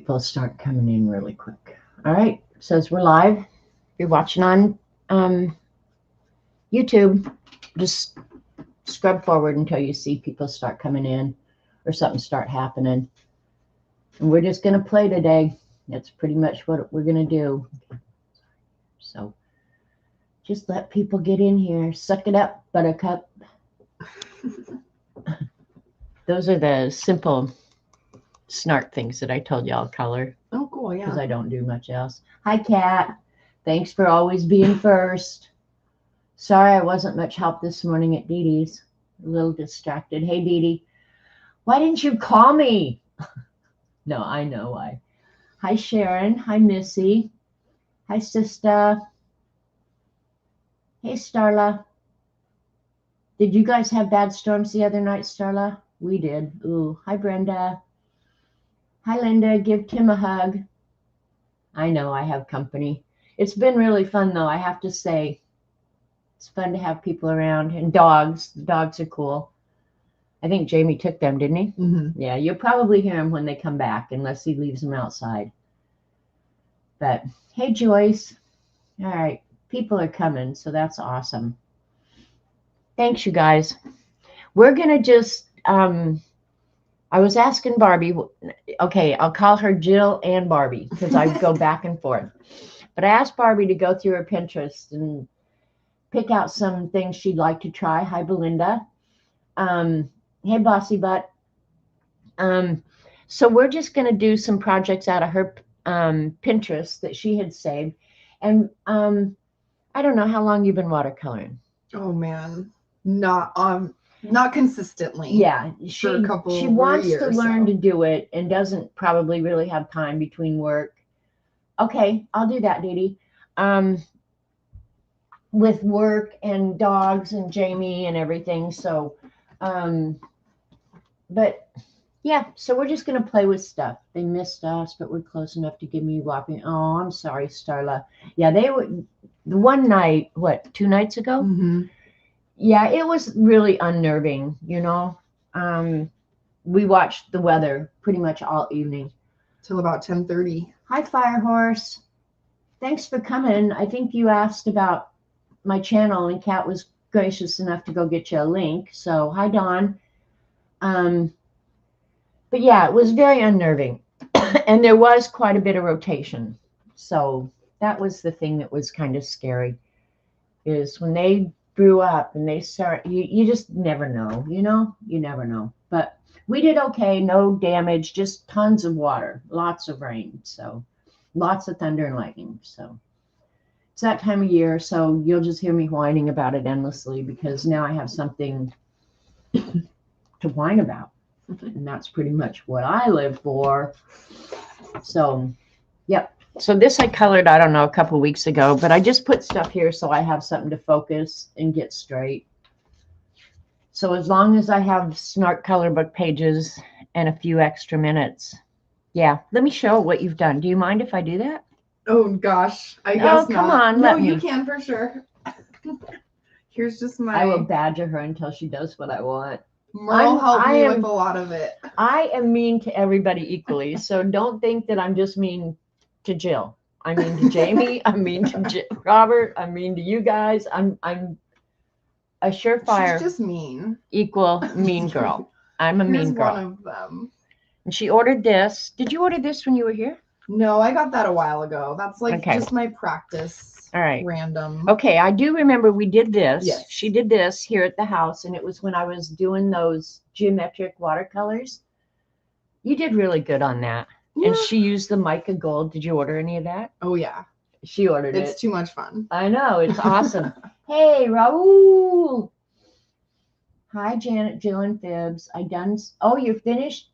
people start coming in really quick. All right, it says we're live. If you're watching on YouTube, just scrub forward until you see people start coming in or something start happening. And we're just going to play today. That's pretty much what we're going to do. So just let people get in here. Suck it up, buttercup. Those are the simple snark things that I told you I'll color. Oh, cool, yeah. Because I don't do much else. Hi, Kat. Thanks for always being first. Sorry I wasn't much help this morning at Dee Dee's. A little distracted. Hey, Dee Dee. Why didn't you call me? No, I know why. Hi, Sharon. Hi, Missy. Hi, sister. Hey, Starla. Did you guys have bad storms the other night, Starla? We did. Ooh. Hi, Brenda. Hi, Linda. Give Tim a hug. I know I have company. It's been really fun, though, I have to say. It's fun to have people around. And dogs. The dogs are cool. I think Jamie took them, didn't he? Mm-hmm. Yeah, you'll probably hear them when they come back, unless he leaves them outside. But, hey, Joyce. All right. People are coming, so that's awesome. Thanks, you guys. We're going to just, I was asking Barbie, okay, I'll call her Jill and Barbie because I go back and forth. But I asked Barbie to go through her Pinterest and pick out some things she'd like to try. Hi, Belinda. Hey, Bossy Butt. So we're just going to do some projects out of her Pinterest that she had saved. And I don't know how long you've been watercoloring. Oh, man. Not consistently. Yeah, she wants to learn to do it and doesn't probably really have time between work. Okay, I'll do that, Dee Dee. With work and dogs and Jamie and everything. So, but yeah, so we're just going to play with stuff. They missed us, but we're close enough to give me whopping. Oh, I'm sorry, Starla. Yeah, they were the one night, 2 nights ago? Mm-hmm. Yeah, it was really unnerving, you know. We watched the weather pretty much all evening. Till about 10:30. Hi, Firehorse. Thanks for coming. I think you asked about my channel, and Kat was gracious enough to go get you a link. So, hi, Dawn. But yeah, it was very unnerving. And there was quite a bit of rotation. So that was the thing that was kind of scary, is when they grew up and they start, you just never know, you know? You never know. But we did okay, no damage, just tons of water, lots of rain. So lots of thunder and lightning. So it's that time of year, so you'll just hear me whining about it endlessly because now I have something to whine about. And that's pretty much what I live for. So, yep. So this I colored, I don't know, a couple of weeks ago, but I just put stuff here so I have something to focus and get straight. So as long as I have Snark color book pages and a few extra minutes. Yeah, let me show what you've done. Do you mind if I do that? Oh, gosh. I guess come not. on. No, let you me. can for sure. Here's just my... I will badger her until she does what I want. Merle helped me with a lot of it. I am mean to everybody equally, so don't think that I'm just mean to Jill. I mean to Jamie. I'm mean to Robert. I'm mean to you guys. I'm a surefire. She's just mean. Equal mean girl. I'm a mean girl. Here's one of them. And she ordered this. Did you order this when you were here? No, I got that a while ago. That's like just my practice. All right. Random. Okay, I do remember we did this. Yes. She did this here at the house, and it was when I was doing those geometric watercolors. You did really good on that. Yeah. And she used the mica gold. Did you order any of that? Oh, yeah. She ordered it. It's too much fun. I know. It's awesome. Hey, Raul. Hi, Janet, Jill, and Phibbs. Oh, you're finished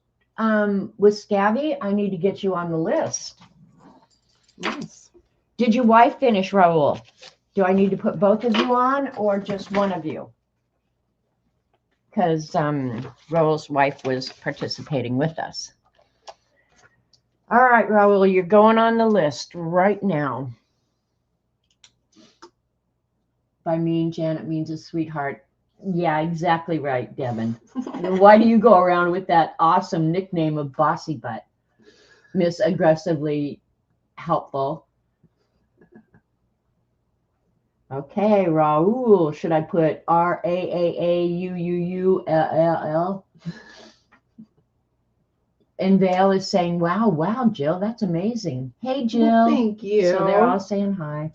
with Scabby? I need to get you on the list. Nice. Did your wife finish, Raul? Do I need to put both of you on or just one of you? Because Raul's wife was participating with us. All right, Raul, you're going on the list right now. By mean, Janet means a sweetheart. Yeah, exactly right, Devin. Why do you go around with that awesome nickname of Bossy Butt? Miss Aggressively Helpful. Okay, Raul. Should I put RAAAUUULL? And Vale is saying, wow, Jill, that's amazing. Hey, Jill. Well, thank you. So they're all saying hi.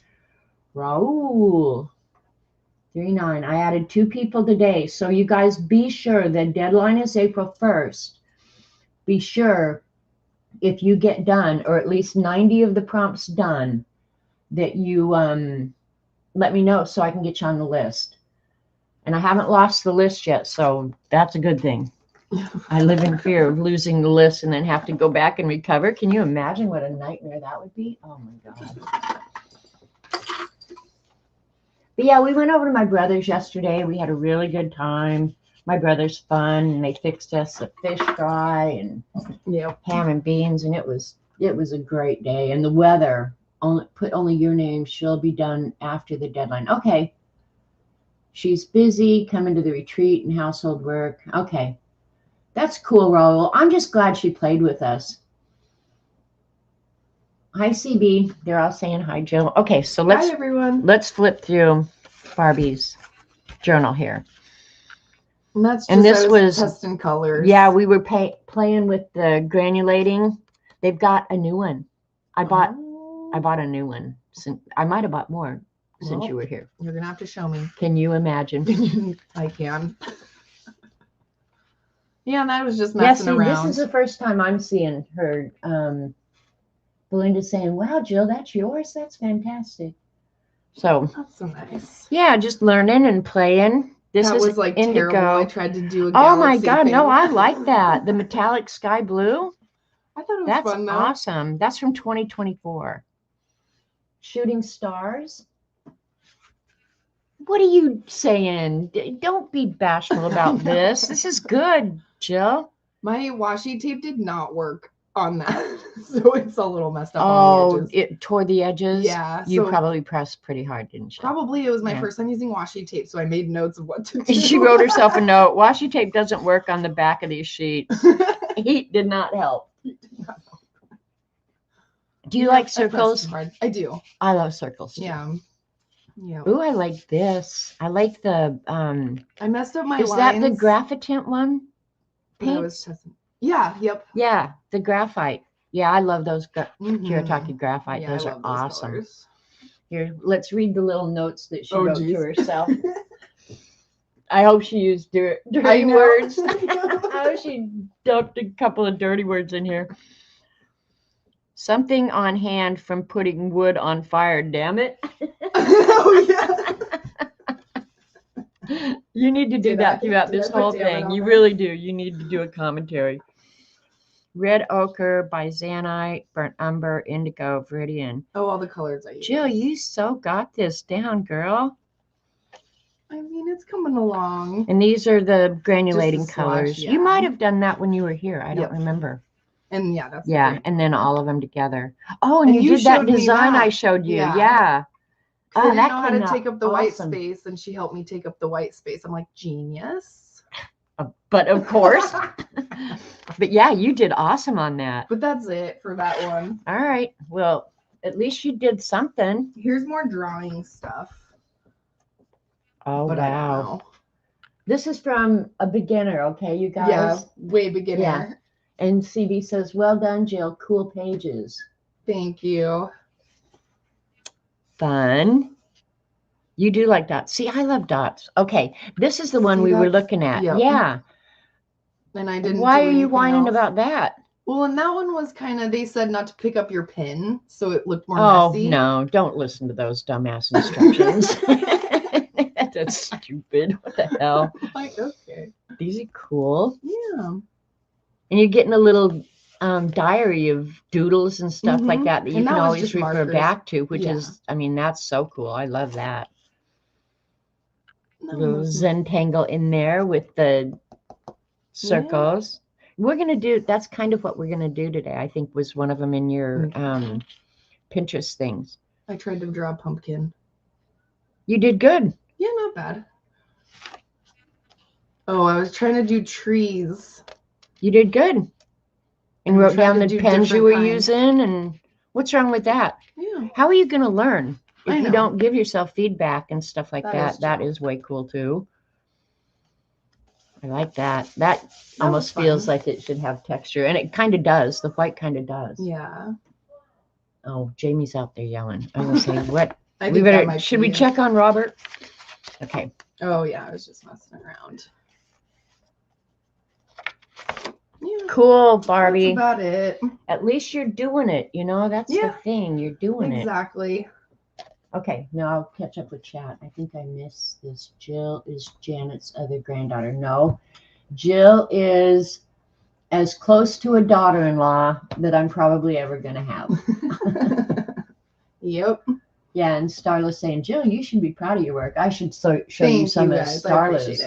Raul. 39. I added 2 people today. So you guys be sure the deadline is April 1st. Be sure if you get done, or at least 90 of the prompts done, that you let me know so I can get you on the list. And I haven't lost the list yet, so that's a good thing. I live in fear of losing the list and then have to go back and recover. Can you imagine what a nightmare that would be? Oh my God. But yeah, we went over to my brother's yesterday. We had a really good time. My brother's fun, and they fixed us a fish fry and ham and beans, and it was a great day. And the weather, only your name. She'll be done after the deadline. Okay. She's busy coming to the retreat and household work. Okay. That's cool, Raul. I'm just glad she played with us. Hi, CB. They're all saying hi, Jill. Okay, so hi, everyone. Let's flip through Barbie's journal here. And that's just, this was testing colors. Yeah, we were playing with the granulating. They've got a new one. I bought a new one. I might have bought more since you were here. You're gonna have to show me. Can you imagine? I can. Yeah, and I was just messing around. This is the first time I'm seeing her. Belinda saying, "Wow, Jill, that's yours. That's fantastic." So that's so nice. Yeah, just learning and playing. This was like indigo. Terrible. I tried to do a Oh my God, thing. no, I like that. The metallic sky blue. I thought it was fun though. That's awesome. That's from 2024. Shooting stars. What are you saying? Don't be bashful about this. This is good, Jill. My washi tape did not work on that, so it's a little messed up on the edges. It tore the edges? Yeah. You probably pressed pretty hard, didn't you? Probably. It was my first time using washi tape, so I made notes of what to do. She wrote herself a note. Washi tape doesn't work on the back of these sheets. Heat did not help. Do you like circles? I do. I love circles too. Yeah. Yeah. Ooh, I like this. I like the I messed up my lines. Is that the graphite one? Yeah, yep. Yeah, the graphite. Yeah, I love those Kiritaki graphite. Yeah, those are awesome. Colors. Here, let's read the little notes that she wrote to herself. I hope she used dirty words. I hope she dumped a couple of dirty words in here. Something on hand from putting wood on fire, damn it. Oh, yeah. You need to do that throughout this whole thing. You really do. You need to do a commentary. Red ochre, byzanite, burnt umber, indigo, viridian. Oh, all the colors I use. Jill, you so got this down, girl. I mean, it's coming along. And these are the granulating colors. Yeah. You might have done that when you were here. I don't remember. And yeah, that's and then all of them together. Oh, and you did that design I showed you. Yeah. I didn't know how to take up the white space, and she helped me take up the white space. I'm like, genius. But of course. But yeah, you did awesome on that. But that's it for that one. All right. Well, at least you did something. Here's more drawing stuff. Oh, wow. This is from a beginner, okay, you guys? Yeah, way beginner. Yeah. And CB says, well done, Jill. Cool pages. Thank you. Fun. You do like dots. See, I love dots. Okay, this is the one we were looking at. Yep. Yeah. And I didn't. Why are you whining about that? Well, and that one was kind of, they said not to pick up your pin, so it looked more messy. Oh, no, don't listen to those dumbass instructions. That's stupid. What the hell? Like, okay. These are cool. Yeah. And you're getting a little diary of doodles and stuff like that you can always refer back to, which is, I mean, that's so cool. I love that. Little Zentangle in there with the circles. We're going to do, that's kind of what we're going to do today. I think was one of them in your Pinterest things. I tried to draw a pumpkin. You did good. Yeah, not bad. Oh, I was trying to do trees. You did good. and wrote down the pens you were using. And what's wrong with that? Yeah. How are you going to learn if you don't give yourself feedback and stuff like that? That is way cool too. I like that. That almost feels like it should have texture, and it kind of does. The white kind of does. Yeah. Oh, Jamie's out there yelling. I was saying, what? Should we check on Robert? Okay. Oh yeah, I was just messing around. Yeah. Cool, Barbie. That's about it. At least you're doing it. You know, that's the thing. You're doing it. Exactly. Okay, now I'll catch up with chat. I think I missed this. Jill is Janet's other granddaughter. No, Jill is as close to a daughter-in-law that I'm probably ever going to have. Yep. Yeah, and Starla's saying, Jill, you should be proud of your work. I should show you some of Starla's.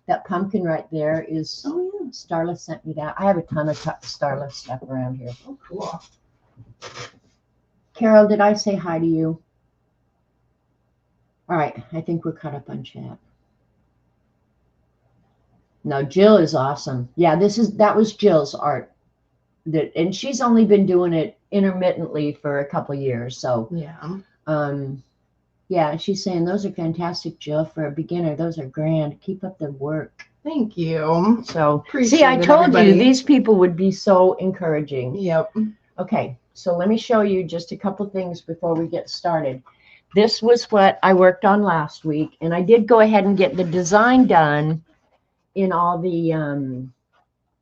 That pumpkin right there is, Starla sent me that. I have a ton of Starla stuff around here. Oh, cool. Carol, did I say hi to you? All right, I think we're caught up on chat. No, Jill is awesome. Yeah, that was Jill's art. And she's only been doing it intermittently for a couple years. So yeah, she's saying those are fantastic, Jill, for a beginner. Those are grand. Keep up the work. Thank you. So see, I told you these people would be so encouraging. Yep. Okay, so let me show you just a couple things before we get started. This was what I worked on last week, and I did go ahead and get the design done in all the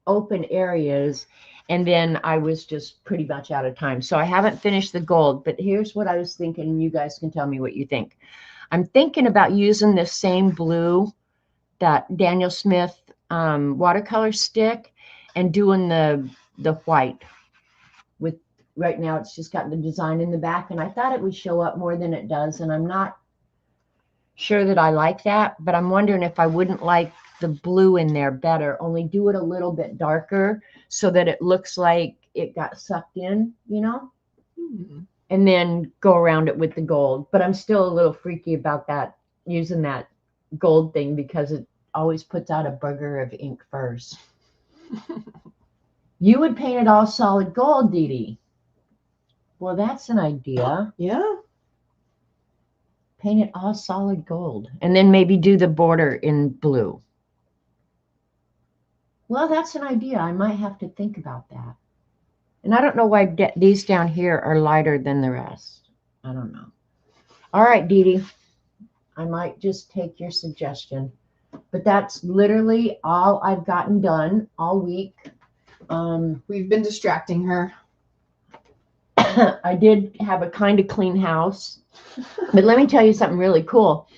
open areas, and then I was just pretty much out of time. So I haven't finished the gold, but here's what I was thinking, and you guys can tell me what you think. I'm thinking about using this same blue, that Daniel Smith watercolor stick, and doing the white. With right now it's just got the design in the back, and I thought it would show up more than it does, and I'm not sure that I like that, but I'm wondering if I wouldn't like the blue in there better, only do it a little bit darker so that it looks like it got sucked in, you know, and then go around it with the gold. But I'm still a little freaky about that, using that gold thing, because it always puts out a booger of ink first. You would paint it all solid gold, Dee Dee. Well, that's an idea. Yeah. Paint it all solid gold, and then maybe do the border in blue. Well, that's an idea. I might have to think about that. And I don't know why these down here are lighter than the rest. I don't know. All right, Dee Dee. I might just take your suggestion. But that's literally all I've gotten done all week. We've been distracting her. I did have a kind of clean house. But let me tell you something really cool.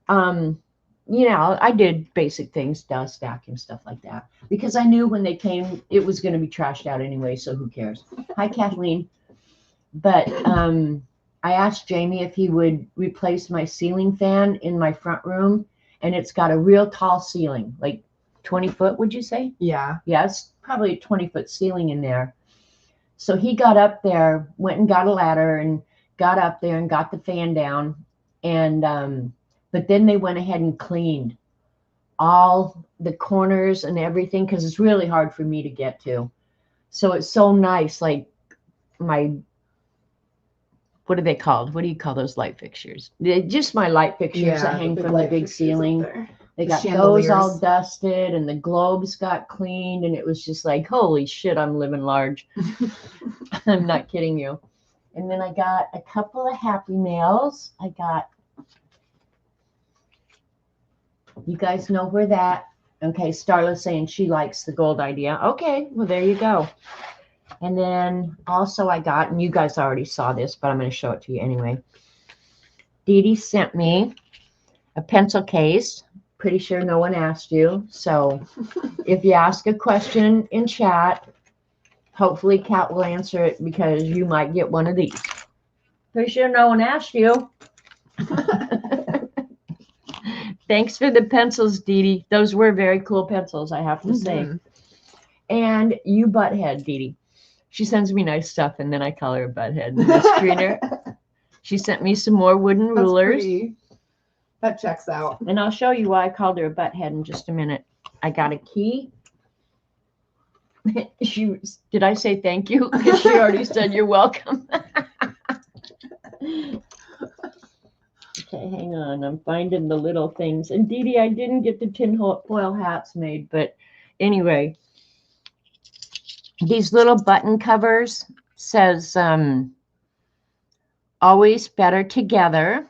You know, I did basic things, dust, vacuum, stuff like that, because I knew when they came, it was going to be trashed out anyway, so who cares? Hi, Kathleen. But I asked Jamie if he would replace my ceiling fan in my front room, and it's got a real tall ceiling, like 20 foot, would you say? Yeah. Yeah, it's probably a 20-foot ceiling in there. So he got up there, went and got a ladder, and got up there and got the fan down, and but then they went ahead and cleaned all the corners and everything, because it's really hard for me to get to. So it's so nice, like my, what are they called? What do you call those light fixtures? Just my light fixtures that hang from the big ceiling. They got those all dusted, and the globes got cleaned, and it was just like, holy shit, I'm living large. I'm not kidding you. And then I got a couple of Happy Mails. I got, you guys know where that, okay, Starla's saying she likes the gold idea. Okay, well, there you go. And then also I got, and you guys already saw this, but I'm going to show it to you anyway. Dee Dee sent me a pencil case. Pretty sure no one asked you. So if you ask a question in chat, hopefully Kat will answer it, because you might get one of these. Pretty sure no one asked you. Thanks for the pencils, Dee Dee. Those were very cool pencils, I have to say. And you butthead, Dee Dee. She sends me nice stuff, and then I call her a butthead in the screener. She sent me some more wooden rulers. That checks out. And I'll show you why I called her a butthead in just a minute. I got a key. Did I say thank you? Because she already said you're welcome. Okay, hang on. I'm finding the little things. And Dee Dee, I didn't get the tin foil hats made, but anyway, these little button covers says always better together.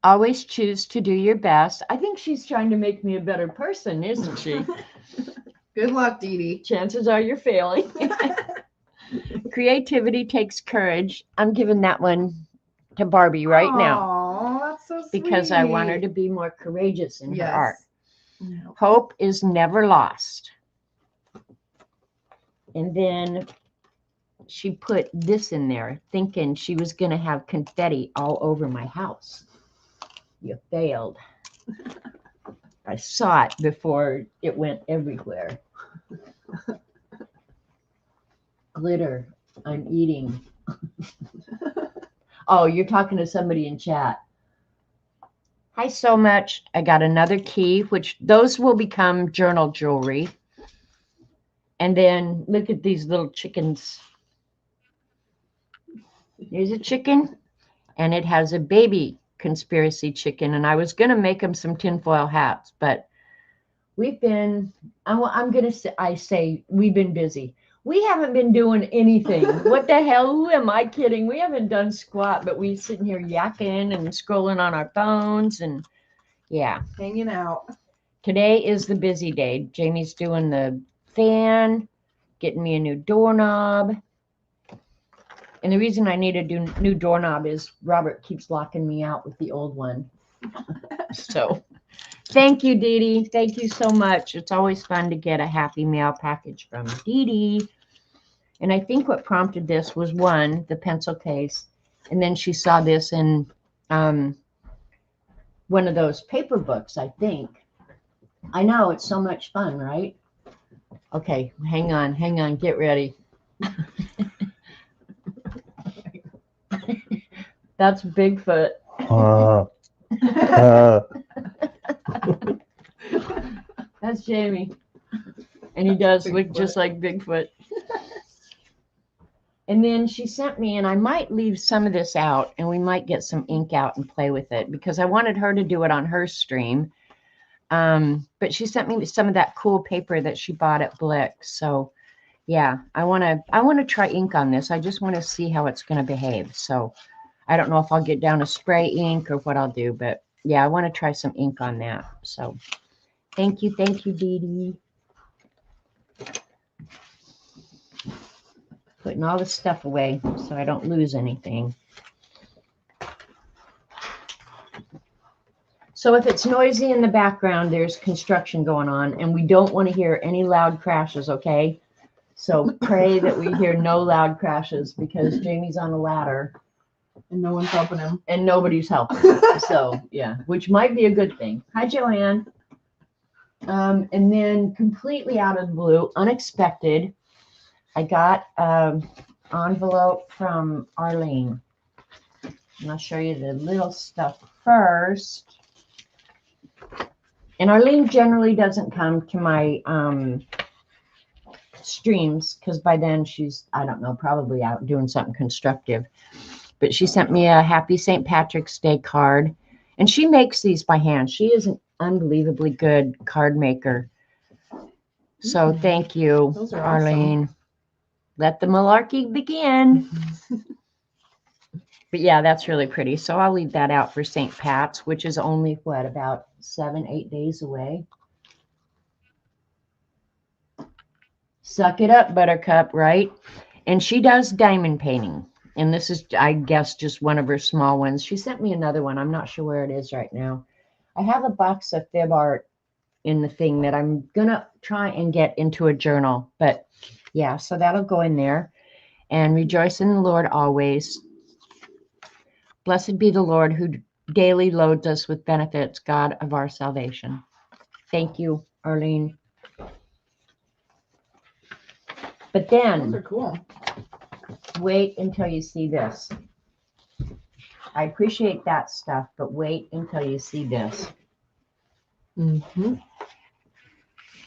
Always choose to do your best. I think she's trying to make me a better person, isn't she? Good luck, Dee Dee. Chances are you're failing. Creativity takes courage. I'm giving that one to Barbie right now. Oh, that's so sweet. Because I want her to be more courageous in her art. No. Hope is never lost. And then she put this in there, thinking she was going to have confetti all over my house. You failed. I saw it before it went everywhere. Glitter. I'm eating. Oh, you're talking to somebody in chat. Hi, so much. I got another key, which those will become journal jewelry. And then look at these little chickens. Here's a chicken, and it has a baby conspiracy chicken. And I was going to make them some tinfoil hats, but we've been, I'm going to say we've been busy. We haven't been doing anything. What the hell? Who am I kidding? We haven't done squat, but we're sitting here yakking and scrolling on our phones and yeah. Hanging out. Today is the busy day. Jamie's doing the fan, getting me a new doorknob. And the reason I need a new doorknob is Robert keeps locking me out with the old one. So thank you, Dee Dee. Thank you so much. It's always fun to get a Happy Mail package from Dee Dee. And I think what prompted this was one, the pencil case. And then she saw this in one of those paper books, I think. I know, it's so much fun, right? Okay, hang on, get ready. That's Bigfoot. That's Jamie. And he does look just like Bigfoot. And then she sent me, and I might leave some of this out, and we might get some ink out and play with it, because I wanted her to do it on her stream. But she sent me some of that cool paper that she bought at Blick. So yeah, I want to try ink on this. I just want to see how it's going to behave. So I don't know if I'll get down a spray ink or what I'll do, but yeah, I want to try some ink on that. So thank you, Dee Dee. Putting all the stuff away so I don't lose anything. So if it's noisy in the background, there's construction going on, and we don't want to hear any loud crashes, okay? So pray that we hear no loud crashes, because Jamie's on a ladder. And no one's helping him. And nobody's helping. So, yeah, which might be a good thing. Hi, Joanne. And then completely out of the blue, unexpected, I got an envelope from Arlene. And I'll show you the little stuff first. And Arlene generally doesn't come to my streams, because by then she's, I don't know, probably out doing something constructive. But she sent me a Happy St. Patrick's Day card. And she makes these by hand. She is an unbelievably good card maker. So thank you, Those are Arlene. awesome. Let the malarkey begin. But yeah, that's really pretty. So I'll leave that out for St. Pat's, which is only, what, about 7-8 days away. Suck it up, Buttercup, right? And she does diamond painting. And this is, I guess, just one of her small ones. She sent me another one. I'm not sure where it is right now. I have a box of fib art in the thing that I'm going to try and get into a journal. But yeah, so that'll go in there. And rejoice in the Lord always. Blessed be the Lord who daily loads us with benefits, God of our salvation. Thank you, Arlene. But then, those are cool. Wait until you see this. I appreciate that stuff, but wait until you see this. Mm-hmm.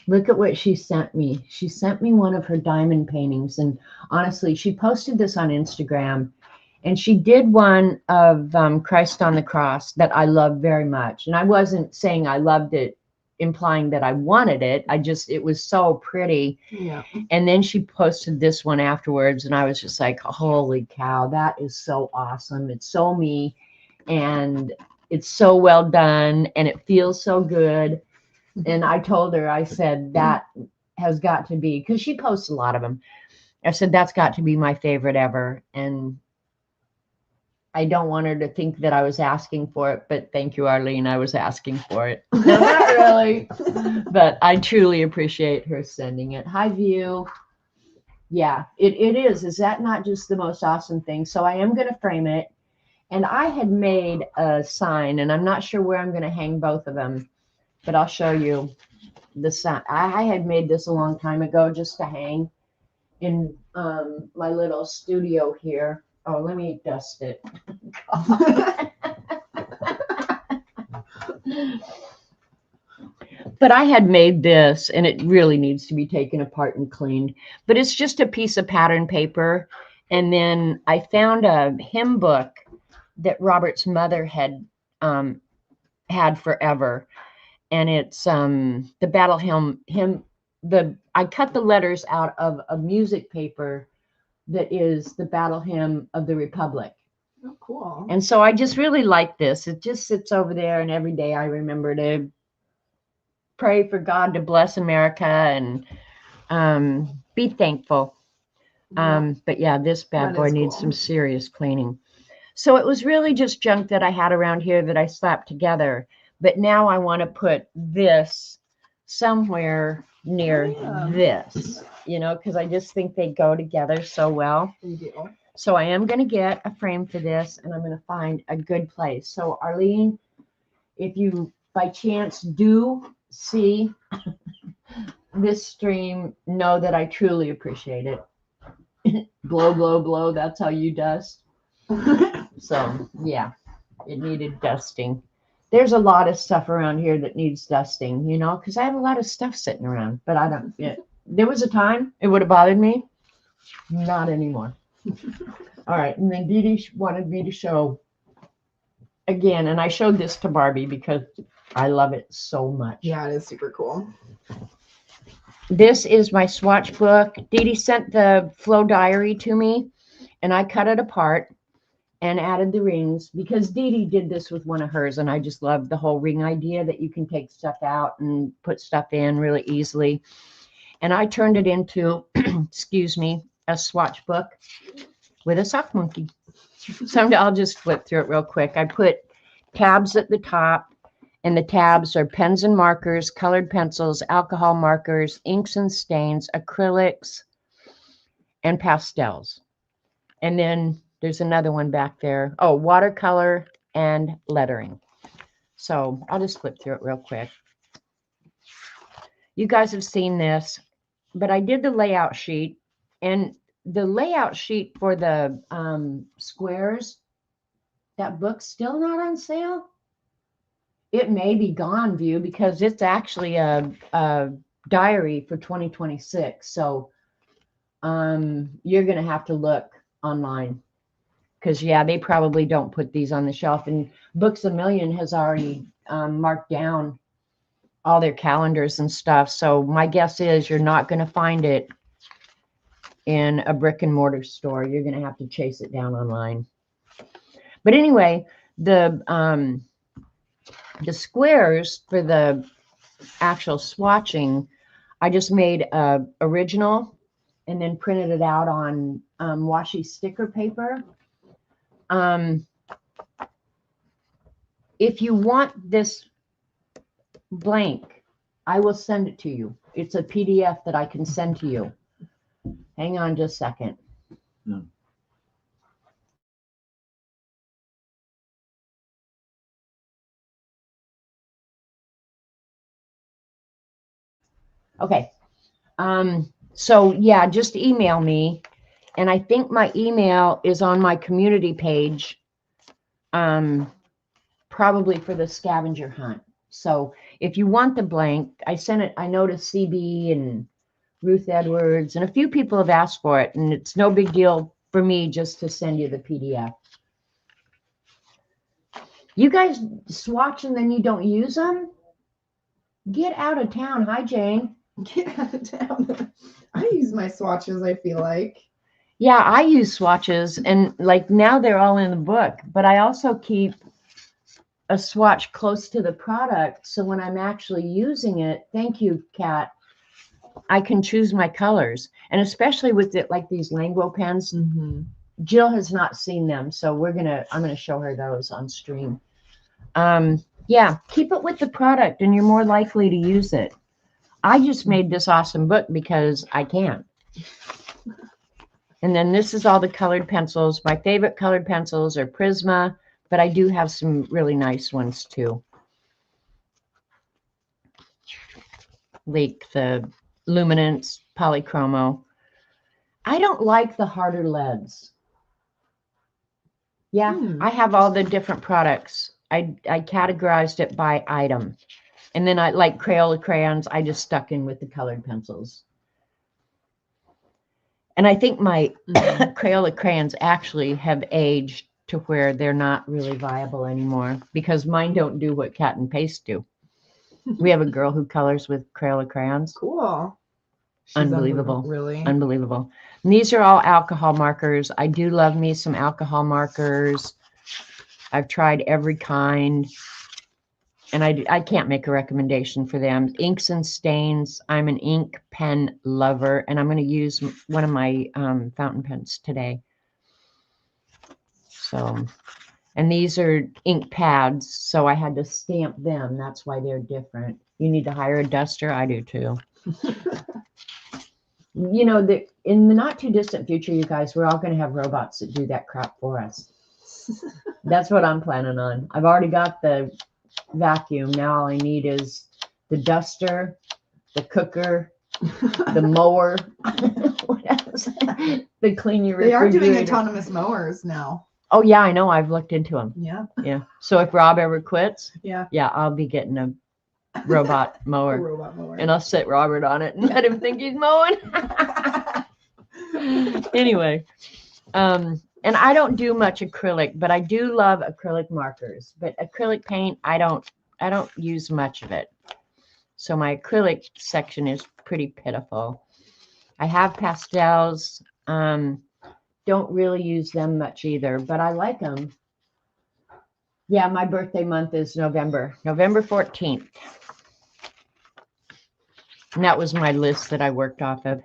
Look at what she sent me. She sent me one of her diamond paintings. And honestly, she posted this on Instagram. And she did one of Christ on the cross that I love very much. And I wasn't saying I loved it, implying that I wanted it. It was so pretty. Yeah. And then she posted this one afterwards. And I was just like, holy cow, that is so awesome. It's so me. And it's so well done. And it feels so good. And I told her, I said, that has got to be, because she posts a lot of them. I said, that's got to be my favorite ever. And I don't want her to think that I was asking for it, but thank you, Arlene. I was asking for it. No, not really. But I truly appreciate her sending it. Hi, View. Yeah, it is. Is that not just the most awesome thing? So I am going to frame it. And I had made a sign, and I'm not sure where I'm going to hang both of them, but I'll show you the sign. I had made this a long time ago just to hang in my little studio here. Oh, let me dust it. But I had made this, and it really needs to be taken apart and cleaned. But it's just a piece of pattern paper. And then I found a hymn book that Robert's mother had had forever. And it's the battle hymn. I cut the letters out of a music paper that is the battle hymn of the Republic. Oh, cool. And so I just really like this. It just sits over there, and every day I remember to pray for God to bless America and be thankful. But yeah, this bad boy needs some serious cleaning. So it was really just junk that I had around here that I slapped together. But now I want to put this somewhere near this, because I just think they go together so well. They do. So I am going to get a frame for this, and I'm going to find a good place. So Arlene, if you by chance do see this stream, know that I truly appreciate it. Blow, blow, blow. That's how you dust. So yeah, it needed dusting. There's a lot of stuff around here that needs dusting, because I have a lot of stuff sitting around, but I don't. There was a time it would have bothered me. Not anymore. All right. And then Dee Dee wanted me to show again, and I showed this to Barbie because I love it so much. Yeah, it is super cool. This is my swatch book. Dee Dee sent the Flow Diary to me, and I cut it apart and added the rings because Dee Dee did this with one of hers, and I just love the whole ring idea that you can take stuff out and put stuff in really easily. And I turned it into, excuse me, a swatch book with a sock monkey. So I'll just flip through it real quick. I put tabs at the top, and the tabs are pens and markers, colored pencils, alcohol markers, inks and stains, acrylics, and pastels. And then there's another one back there. Oh, watercolor and lettering. So I'll just flip through it real quick. You guys have seen this, but I did the layout sheet, and the layout sheet for the squares, that book's still not on sale. It may be gone, View, because it's actually a diary for 2026. So you're going to have to look online because, yeah, they probably don't put these on the shelf. And Books A Million has already marked down all their calendars and stuff. So my guess is you're not going to find it in a brick and mortar store. You're going to have to chase it down online. But anyway, the squares for the actual swatching, I just made a original and then printed it out on washi sticker paper. If you want this blank, I will send it to you. It's a PDF that I can send to you. Hang on just a second. Yeah. Okay. So yeah, just email me. And I think my email is on my community page, probably for the scavenger hunt. So if you want the blank, I sent it, I know to CB and Ruth Edwards, and a few people have asked for it, and it's no big deal for me just to send you the PDF. You guys swatch and then you don't use them? Get out of town. Hi, Jane. Get out of town. I use my swatches, I feel like. Yeah, I use swatches, and like now they're all in the book, but I also keep a swatch close to the product. So when I'm actually using it, thank you, Kat, I can choose my colors. And especially with it, like these Languo pens, Jill has not seen them. So I'm going to show her those on stream. Yeah, keep it with the product and you're more likely to use it. I just made this awesome book because I can. And then this is all the colored pencils. My favorite colored pencils are Prisma, but I do have some really nice ones too. Like the Luminance, Polychromo. I don't like the harder leads. Yeah, I have all the different products. I categorized it by item. And then I like Crayola crayons. I just stuck in with the colored pencils. And I think my Crayola crayons actually have aged to where they're not really viable anymore because mine don't do what cut and paste do. We have a girl who colors with Crayola crayons. Cool. She's unbelievable. Really? Unbelievable. And these are all alcohol markers. I do love me some alcohol markers. I've tried every kind. And I can't make a recommendation for them. Inks and stains. I'm an ink pen lover, and I'm going to use one of my fountain pens today. So, and these are ink pads, so I had to stamp them. That's why they're different. You need to hire a duster. I do too. You know, in the not too distant future, you guys, we're all going to have robots that do that crap for us. That's what I'm planning on. I've already got the vacuum. Now all I need is the duster, the cooker, the mower. What else? The clean your refrigerator. They are doing autonomous mowers now. Oh yeah, I know. I've looked into them. Yeah. Yeah. So if Rob ever quits, yeah, I'll be getting a robot mower. A robot mower. And I'll set Robert on it and let him think he's mowing. Anyway, and I don't do much acrylic, but I do love acrylic markers. But acrylic paint, I don't use much of it. So my acrylic section is pretty pitiful. I have pastels. Don't really use them much either, but I like them. Yeah, my birthday month is November 14th. And that was my list that I worked off of.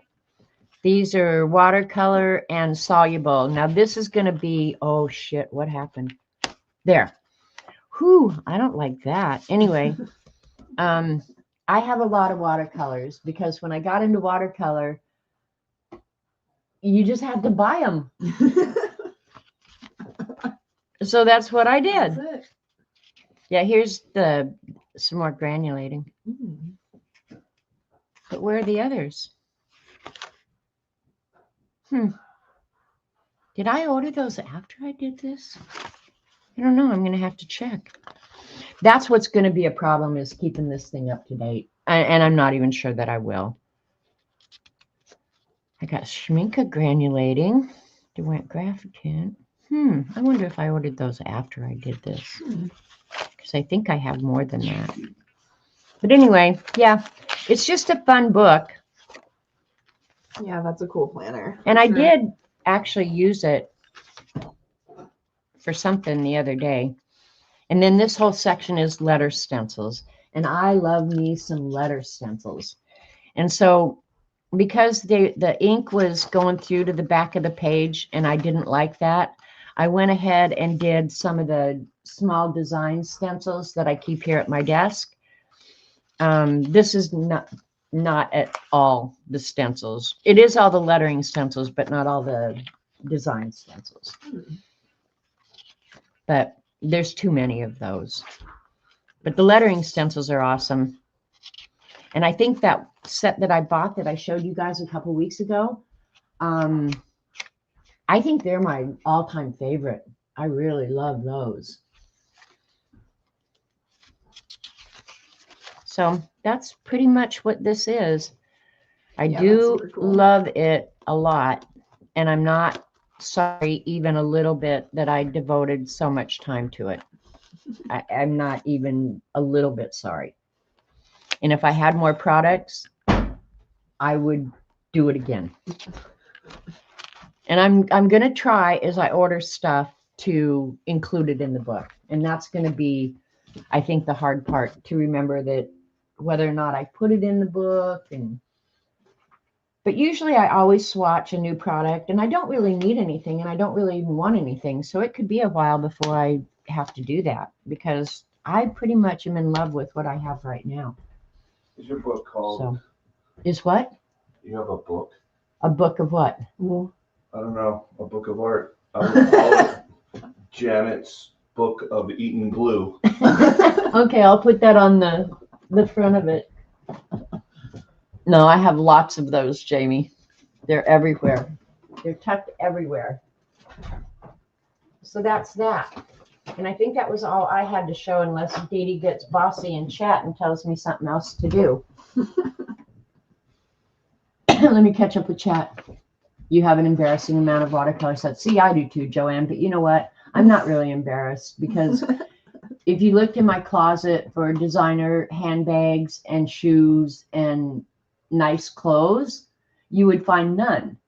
These are watercolor and soluble. Now this is going to be, oh shit, what happened? There. Whew, I don't like that. Anyway, I have a lot of watercolors because when I got into watercolor, you just had to buy them. So that's what I did. That's it. Yeah, here's some more granulating. But where are the others? Did I order those after I did this? I don't know. I'm going to have to check. That's what's going to be a problem, is keeping this thing up to date. And I'm not even sure that I will. I got Schminke granulating. Derwent Graphicant. I wonder if I ordered those after I did this. Because I think I have more than that. But anyway, yeah, it's just a fun book. Yeah, that's a cool planner. And I did actually use it for something the other day. And then this whole section is letter stencils. And I love me some letter stencils. And so because the ink was going through to the back of the page and I didn't like that, I went ahead and did some of the small design stencils that I keep here at my desk. This is not at all the stencils. It is all the lettering stencils, but not all the design stencils. But there's too many of those. But the lettering stencils are awesome. And I think that set that I bought that I showed you guys a couple weeks ago, I think they're my all-time favorite. I really love those. So that's pretty much what this is. I Yeah, do that's super cool. love it a lot, and I'm not sorry even a little bit that I devoted so much time to it. I'm not even a little bit sorry. And if I had more products, I would do it again. And I'm going to try as I order stuff to include it in the book. And that's going to be, I think, the hard part, to remember that whether or not I put it in the book. But usually I always swatch a new product, and I don't really need anything, and I don't really even want anything. So it could be a while before I have to do that, because I pretty much am in love with what I have right now. Is your book called? So, is what? You have a book? A book of what? Well, I don't know. A book of art. I would call it Janet's Book of Eating Glue. Okay, I'll put that on the front of it. No, I have lots of those, Jamie. They're everywhere. They're tucked everywhere. So that's that. And I think that was all I had to show, unless Dee Dee gets bossy in chat and tells me something else to do. Let me catch up with chat. You have an embarrassing amount of watercolor sets. See, I do too, Joanne, but you know what? I'm not really embarrassed, because if you looked in my closet for designer handbags and shoes and nice clothes, you would find none.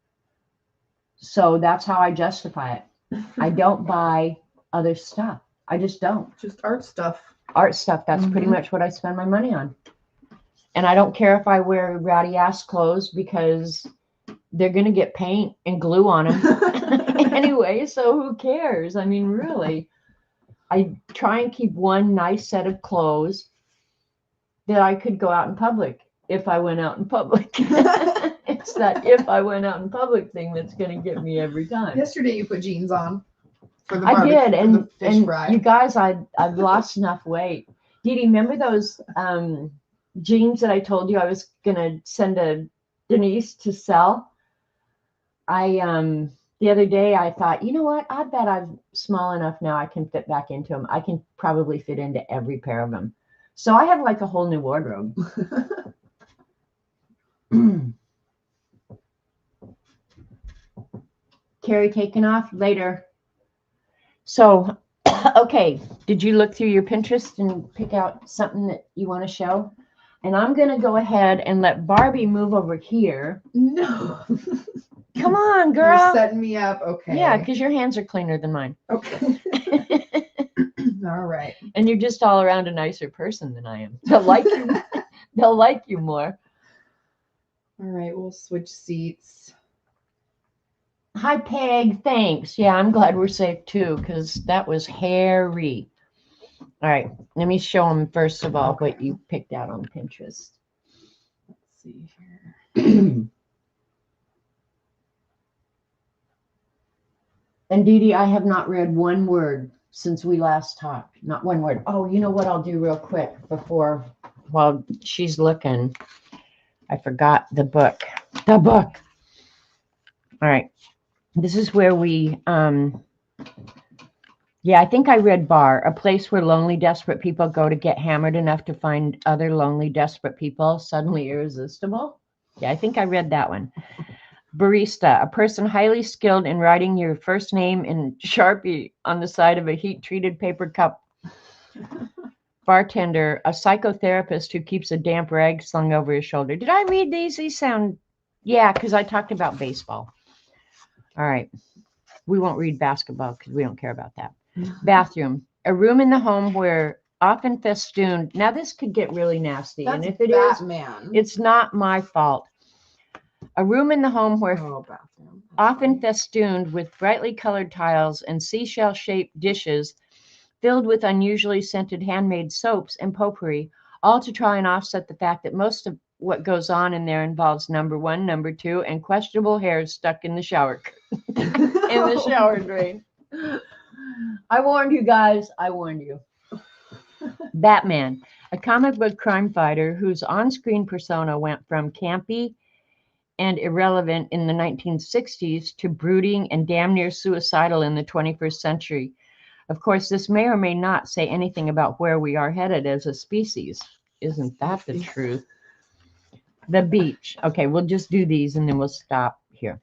So that's how I justify it. I don't buy other stuff. I just don't. Just art stuff. Art stuff. That's pretty much what I spend my money on. And I don't care if I wear ratty ass clothes, because they're going to get paint and glue on them anyway. So who cares? I mean, really, I try and keep one nice set of clothes that I could go out in public if I went out in public. It's that if I went out in public thing that's going to get me every time. Yesterday you put jeans on. For the I did, and you guys, I've lost enough weight. Dee Dee, remember those jeans that I told you I was going to send to Denise to sell? The other day I thought, you know what? I bet I'm small enough now I can fit back into them. I can probably fit into every pair of them. So I have like a whole new wardrobe. Carrie taken off later. So, okay. Did you look through your Pinterest and pick out something that you want to show? And I'm going to go ahead and let Barbie move over here. No. Come on, girl. You're setting me up. Okay. Yeah, because your hands are cleaner than mine. Okay. All right. And you're just all around a nicer person than I am. They'll like you. They'll like you more. All right, we'll switch seats. Hi, Peg. Thanks. Yeah, I'm glad we're safe too, because that was hairy. All right, let me show them first of all what you picked out on Pinterest. Let's see here. And Dee Dee, I have not read one word since we last talked. Not one word. Oh, you know what I'll do real quick while she's looking. I forgot the book. The book. All right. This is where we, yeah, I think I read Bar, a place where lonely, desperate people go to get hammered enough to find other lonely, desperate people suddenly irresistible. Yeah, I think I read that one. Barista, a person highly skilled in writing your first name in Sharpie on the side of a heat-treated paper cup. Bartender, a psychotherapist who keeps a damp rag slung over his shoulder. Did I read these? These sound, yeah, because I talked about baseball. All right. We won't read basketball because we don't care about that. Bathroom, a room in the home where often festooned. Now this could get really nasty. That's and if it Batman. is, it's not my fault. A room in the home where bathroom. often festooned with brightly colored tiles and seashell-shaped dishes filled with unusually scented handmade soaps and potpourri, all to try and offset the fact that most of what goes on in there involves number one, number two, and questionable hairs stuck in the shower in the shower drain. I warned you guys. I warned you. Batman, a comic book crime fighter whose on-screen persona went from campy and irrelevant in the 1960s to brooding and damn near suicidal in the 21st century. Of course, this may or may not say anything about where we are headed as a species. Isn't that the truth? The beach. Okay, we'll just do these and then we'll stop here.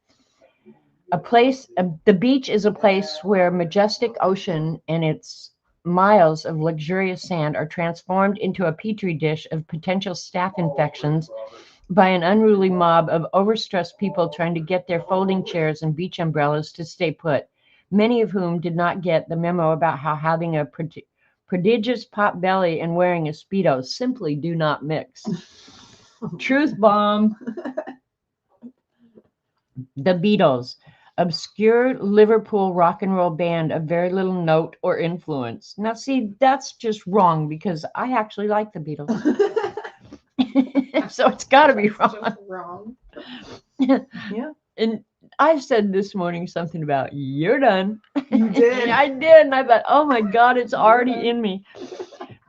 The beach is a place where majestic ocean and its miles of luxurious sand are transformed into a petri dish of potential staph infections by an unruly mob of overstressed people trying to get their folding chairs and beach umbrellas to stay put, many of whom did not get the memo about how having a prodigious pot belly and wearing a Speedo simply do not mix. Truth bomb. The Beatles, obscure Liverpool rock and roll band of very little note or influence. Now, see, that's just wrong because I actually like the Beatles. So it's got to be wrong. Yeah. And I said this morning something about you're done. You did. I did. And I thought, oh my God, it's already in me.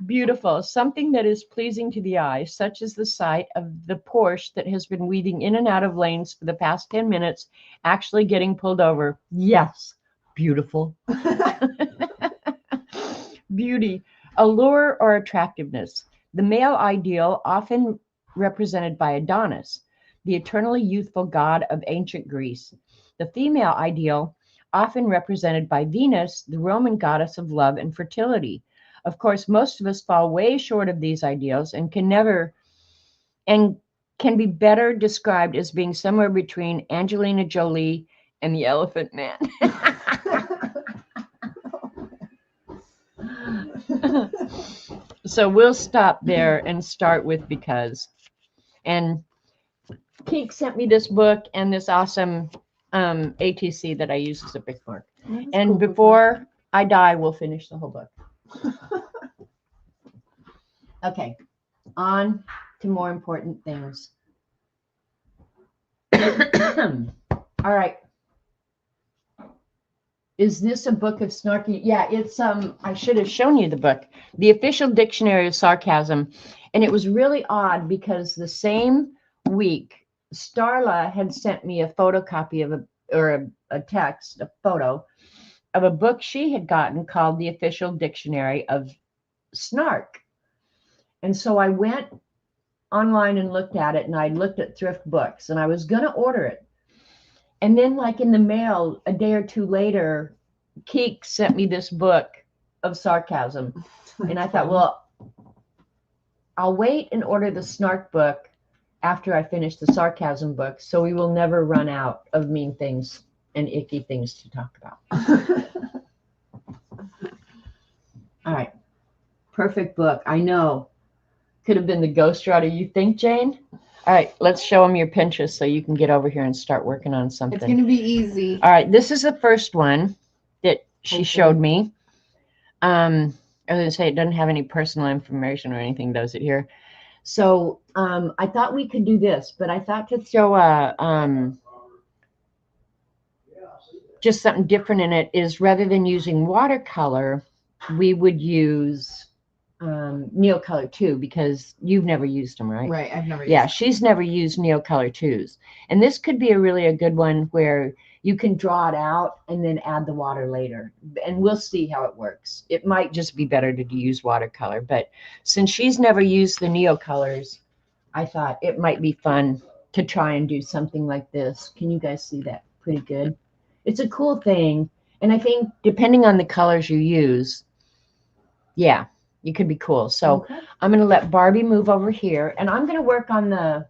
Beautiful. Something that is pleasing to the eye, such as the sight of the Porsche that has been weaving in and out of lanes for the past 10 minutes, actually getting pulled over. Yes. Beautiful. Beauty. Allure or attractiveness. The male ideal, often represented by Adonis, the eternally youthful god of ancient Greece. The female ideal, often represented by Venus, the Roman goddess of love and fertility. Of course, most of us fall way short of these ideals and can be better described as being somewhere between Angelina Jolie and the Elephant Man. So we'll stop there and start with because. And Keek sent me this book and this awesome ATC that I use as a bookmark. And cool. Before I die, we'll finish the whole book. Okay, on to more important things. All right. Is this a book of snarky? Yeah, it's I should have shown you the book, The Official Dictionary of Sarcasm. And it was really odd because the same week, Starla had sent me a photocopy of a text, a photo of a book she had gotten called The Official Dictionary of Snark. And so I went online and looked at it, and I looked at thrift books, and I was going to order it. And then, like in the mail, a day or two later, Keek sent me this book of sarcasm. And I thought, well, I'll wait and order the snark book after I finish the sarcasm book, so we will never run out of mean things and icky things to talk about. All right. Perfect book. I know. Could have been the Ghost Rider. You think, Jane? All right, let's show them your Pinterest so you can get over here and start working on something. It's going to be easy. All right, this is the first one that she showed me. I was going to say it doesn't have any personal information or anything, does it here? So I thought we could do this, but I thought to throw just something different in it is rather than using watercolor, we would use Neocolor 2 because you've never used them, right? Right, I've never used them. She's never used Neocolor 2s. And this could be a good one where you can draw it out and then add the water later. And we'll see how it works. It might just be better to use watercolor, but since she's never used the Neocolors, I thought it might be fun to try and do something like this. Can you guys see that pretty good? It's a cool thing. And I think depending on the colors you use, yeah, you could be cool. So okay. I'm going to let Barbie move over here, and I'm going to work on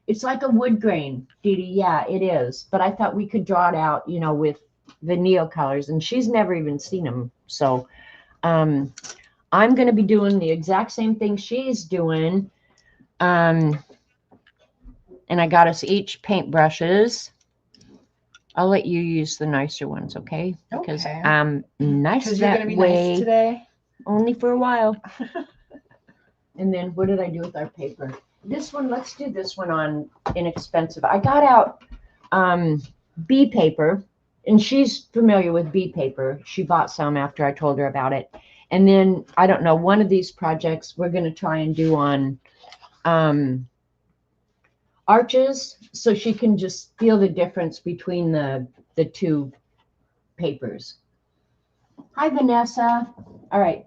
it's like a wood grain, Dee Dee. Yeah, it is. But I thought we could draw it out, with the Neocolors, and she's never even seen them. So I'm going to be doing the exact same thing she's doing. And I got us each paintbrushes. I'll let you use the nicer ones, okay? Because I'm nice that you're gonna be way. Nice today. Only for a while. And then what did I do with our paper? This one, let's do this one on inexpensive. I got out bee paper, and she's familiar with bee paper. She bought some after I told her about it. And then, I don't know, one of these projects we're going to try and do on arches, so she can just feel the difference between the two papers. Hi, Vanessa. All right.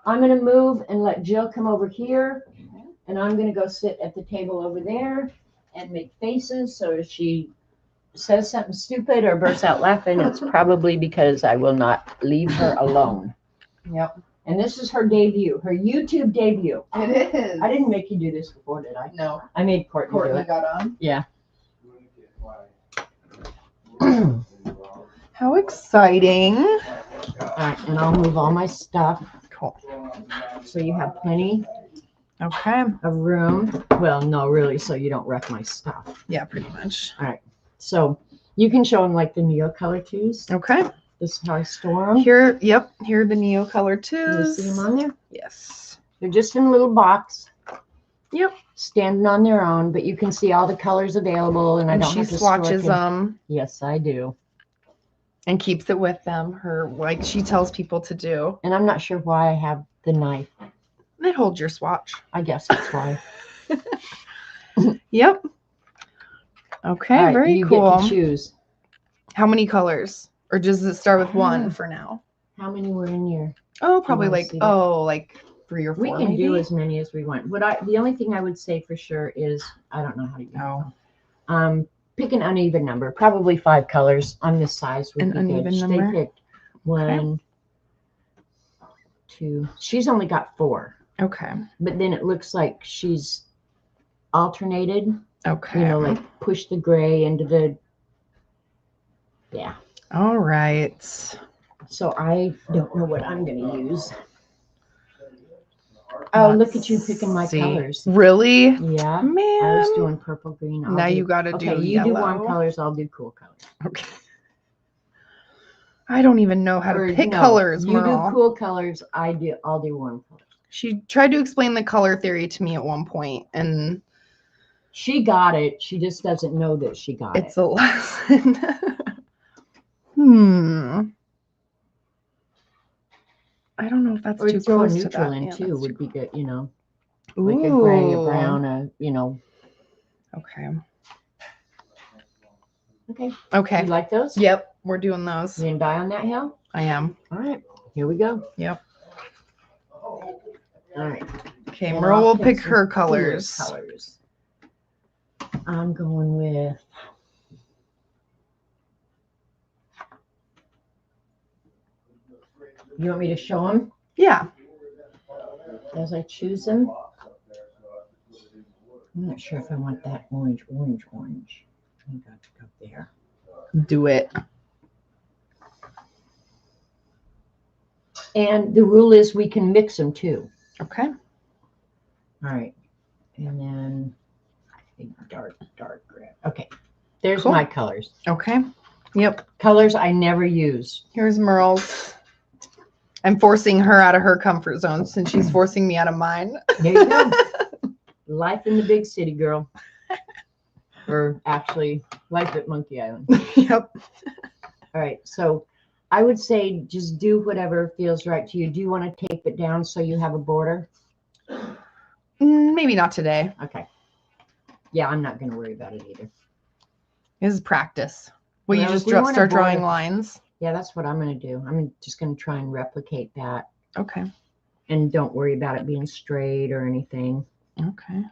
I'm going to move and let Jill come over here. And I'm going to go sit at the table over there and make faces. So if she says something stupid or bursts out laughing, it's probably because I will not leave her alone. Yep. And this is her debut, her YouTube debut. It is. I didn't make you do this before, did I? No. I made Courtney do it. got on. Yeah. How exciting. All right, and I'll move all my stuff. Cool. So you have plenty Okay. of room. Well, no, really, so you don't wreck my stuff. Yeah, pretty much. All right. So you can show them like the Neocolor twos. Okay. This is how I store them. Here, yep. Here are the Neocolor Can you see them 2s. on there? Yes. They're just in a little box. Yep. Standing on their own, but you can see all the colors available, and I don't she have to swatches sort them Yes, I do. and keeps it with them. Her like she tells people to do. And I'm not sure why I have the knife. It holds your swatch. I guess that's why. Yep. Okay, All right, very you cool. get to choose. How many colors? Or does it start with one for now? How many were in your? Oh, probably wanna like see that? like 3 or 4. We can maybe? do as many as we want. The only thing I would say for sure is I don't know how to do Oh. pick an uneven number, probably 5 colors on this size would An be uneven good. number? They picked 1, 2. She's only got 4, Okay. but then it looks like she's alternated. Okay. You know, like push the gray into the. Yeah. All right. So I don't know what I'm going to use. Oh, look at you picking my see. colors. Really? Yeah. Man. I was doing purple, green. Now you got to do Okay, you yellow. do warm colors, I'll do cool colors. Okay. I don't even know how to pick No, colors, you Merle. do cool colors, I'll do warm colors. She tried to explain the color theory to me at one point, and She got it. She just doesn't know that she got it's it. a lesson. I don't know if that's Or too throw a close to neutral that. in Yeah, too that's would too be good, you know. Ooh. Like a gray, a brown, Okay. Okay. Okay. You like those? Yep, we're doing those. You gonna die on that hill? I am. All right. Here we go. Yep. All right. Okay, And Merle I'll will pick pick some her cooler colors. I'm going with you want me to show them Yeah. as I choose them? I'm not sure if I want that orange. I got to go there. Do it. And the rule is we can mix them too. Okay. All right. And then I think dark gray. Okay. There's Cool. my colors. Okay. Yep. Colors I never use. Here's Merle's. I'm forcing her out of her comfort zone since she's forcing me out of mine. There you go. Life in the big city, girl. Or actually, life at Monkey Island. Yep. All right. So I would say just do whatever feels right to you. Do you want to tape it down so you have a border? Maybe not today. Okay. Yeah, I'm not going to worry about it either. This is practice. Well, Well, you just if we want a start drawing border- lines. Yeah, that's what I'm going to do. I'm just going to try and replicate that. Okay. And don't worry about it being straight or anything. Okay.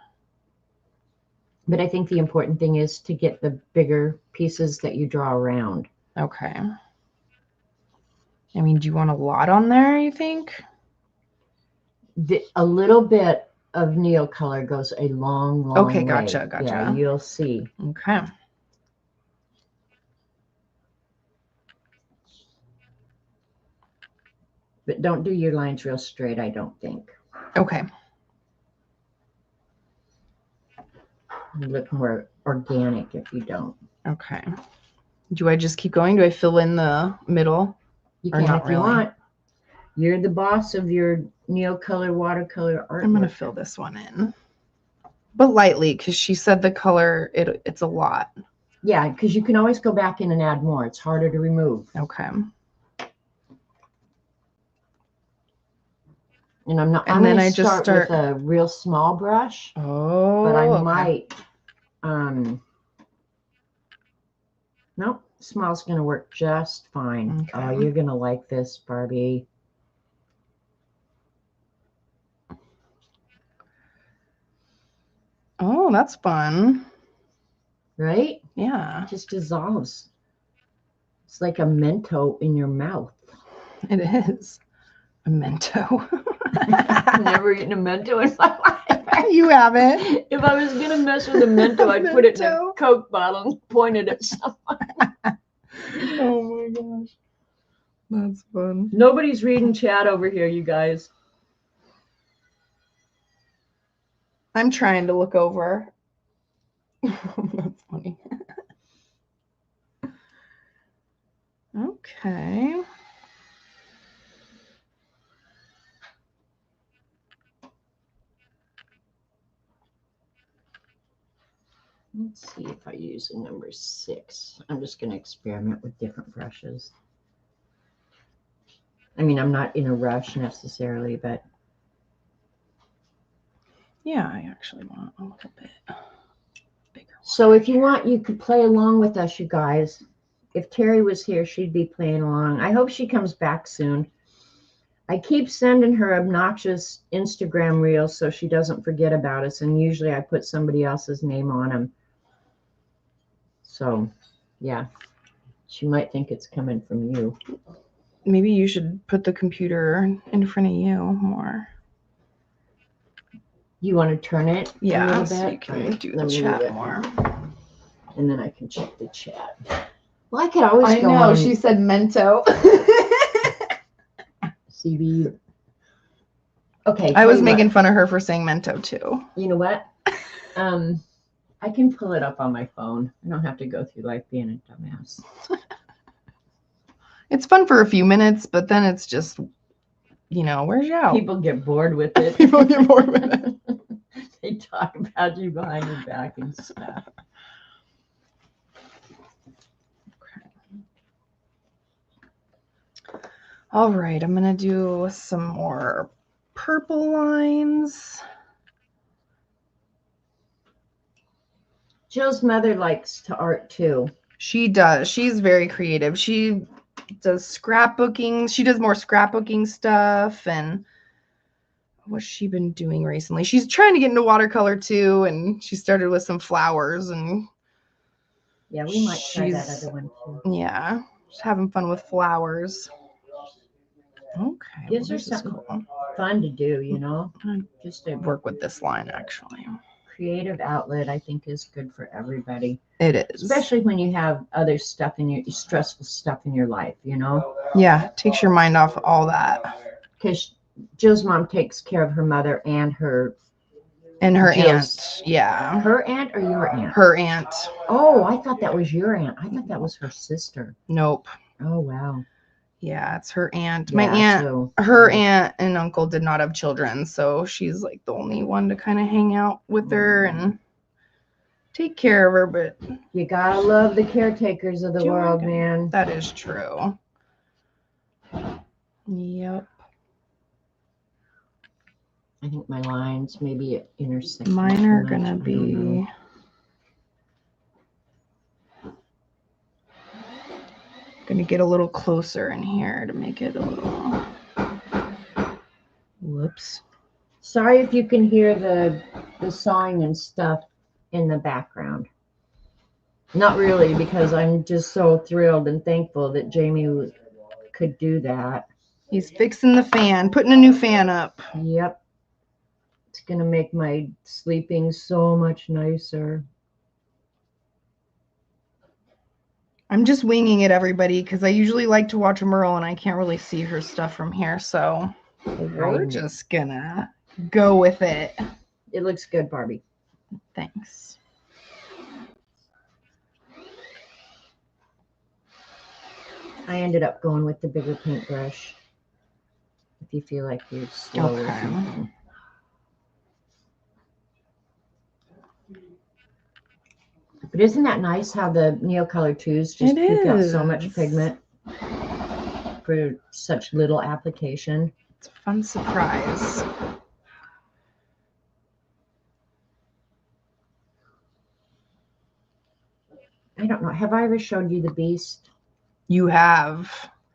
But I think the important thing is to get the bigger pieces that you draw around. Okay. I mean, do you want a lot on there, you think? A little bit of Neocolor goes a long way. Okay, gotcha. Yeah, you'll see. Okay. But don't do your lines real straight, I don't think. Okay. You look more organic if you don't. Okay. Do I just keep going? Do I fill in the middle? You Or can not if you really? want. You're the boss of your Neocolor watercolor art. I'm going to fill this one in. But lightly, because she said the color, it's a lot. Yeah, because you can always go back in and add more. It's harder to remove. Okay. And I'm not. And I'm then gonna I just start with a real small brush, Oh, but I okay. might. Nope, small's gonna work just fine. Okay. Oh, you're gonna like this, Barbie. Oh, that's fun. Right? Yeah, It just dissolves. It's like a Mento in your mouth. it is. A Mento. I've never eaten a Mento in my life. You haven't. If I was going to mess with a Mento, I'd put it in a Mento. Coke bottle and point it at someone. Oh my gosh. That's fun. Nobody's reading chat over here, you guys. I'm trying to look over. That's funny. Okay. Let's see if I use a number 6. I'm just going to experiment with different brushes. I mean, I'm not in a rush necessarily, but. Yeah, I actually want a little bit bigger. So if you want, you could play along with us, you guys. If Terry was here, she'd be playing along. I hope she comes back soon. I keep sending her obnoxious Instagram reels so she doesn't forget about us, and usually I put somebody else's name on them. So, yeah, she might think it's coming from you. Maybe you should put the computer in front of you more. You want to turn it a little bit? So you can Right, do let the me chat move it. more. And then I can check the chat. Well, I could always I go know, on she said Mento. CB. Okay. I tell was you making what. fun of her for saying Mento too. You know what? I can pull it up on my phone. I don't have to go through life being a dumbass. It's fun for a few minutes, but then it's just, where's you out? People get bored with it. People get bored with it. They talk about you behind your back and stuff. All right, I'm going to do some more purple lines. Jill's mother likes to art too. She does. She's very creative. She does scrapbooking. She does more scrapbooking stuff. And what's she been doing recently? She's trying to get into watercolor too. And she started with some flowers. And yeah, we might try that other one too. Yeah, she's having fun with flowers. Okay. Gives her something fun to do, just to work with this line actually. Creative outlet, I think, is good for everybody. It is. Especially when you have other stuff in your stressful stuff in your life, Yeah, it takes your mind off all that. Because Jill's mom takes care of her mother and her aunt. Yeah. Her aunt or your aunt? Her aunt. Oh, I thought that was your aunt. I thought that was her sister. Nope. Oh, wow. Yeah, it's her aunt. Yeah, My aunt, her aunt and uncle did not have children, so she's like the only one to kind of hang out with her and take care of her. But you gotta love the caretakers of the world, man. That is true. Yep. I think my lines maybe intersect. Mine are gonna be. Gonna get a little closer in here to make it a little. Whoops. Sorry if you can hear the sawing and stuff in the background. Not really, because I'm just so thrilled and thankful that Jamie could do that. He's fixing the fan, putting a new fan up. Yep. It's gonna make my sleeping so much nicer. I'm just winging it, everybody, because I usually like to watch Merle and I can't really see her stuff from here, so we're just gonna go with it. It looks good, Barbie. Thanks. I ended up going with the bigger paintbrush. If you feel like you're slow or something. But isn't that nice how the Neocolor 2s just pick out so much pigment for such little application? It's a fun surprise. I don't know. Have I ever showed you the Beast? You have.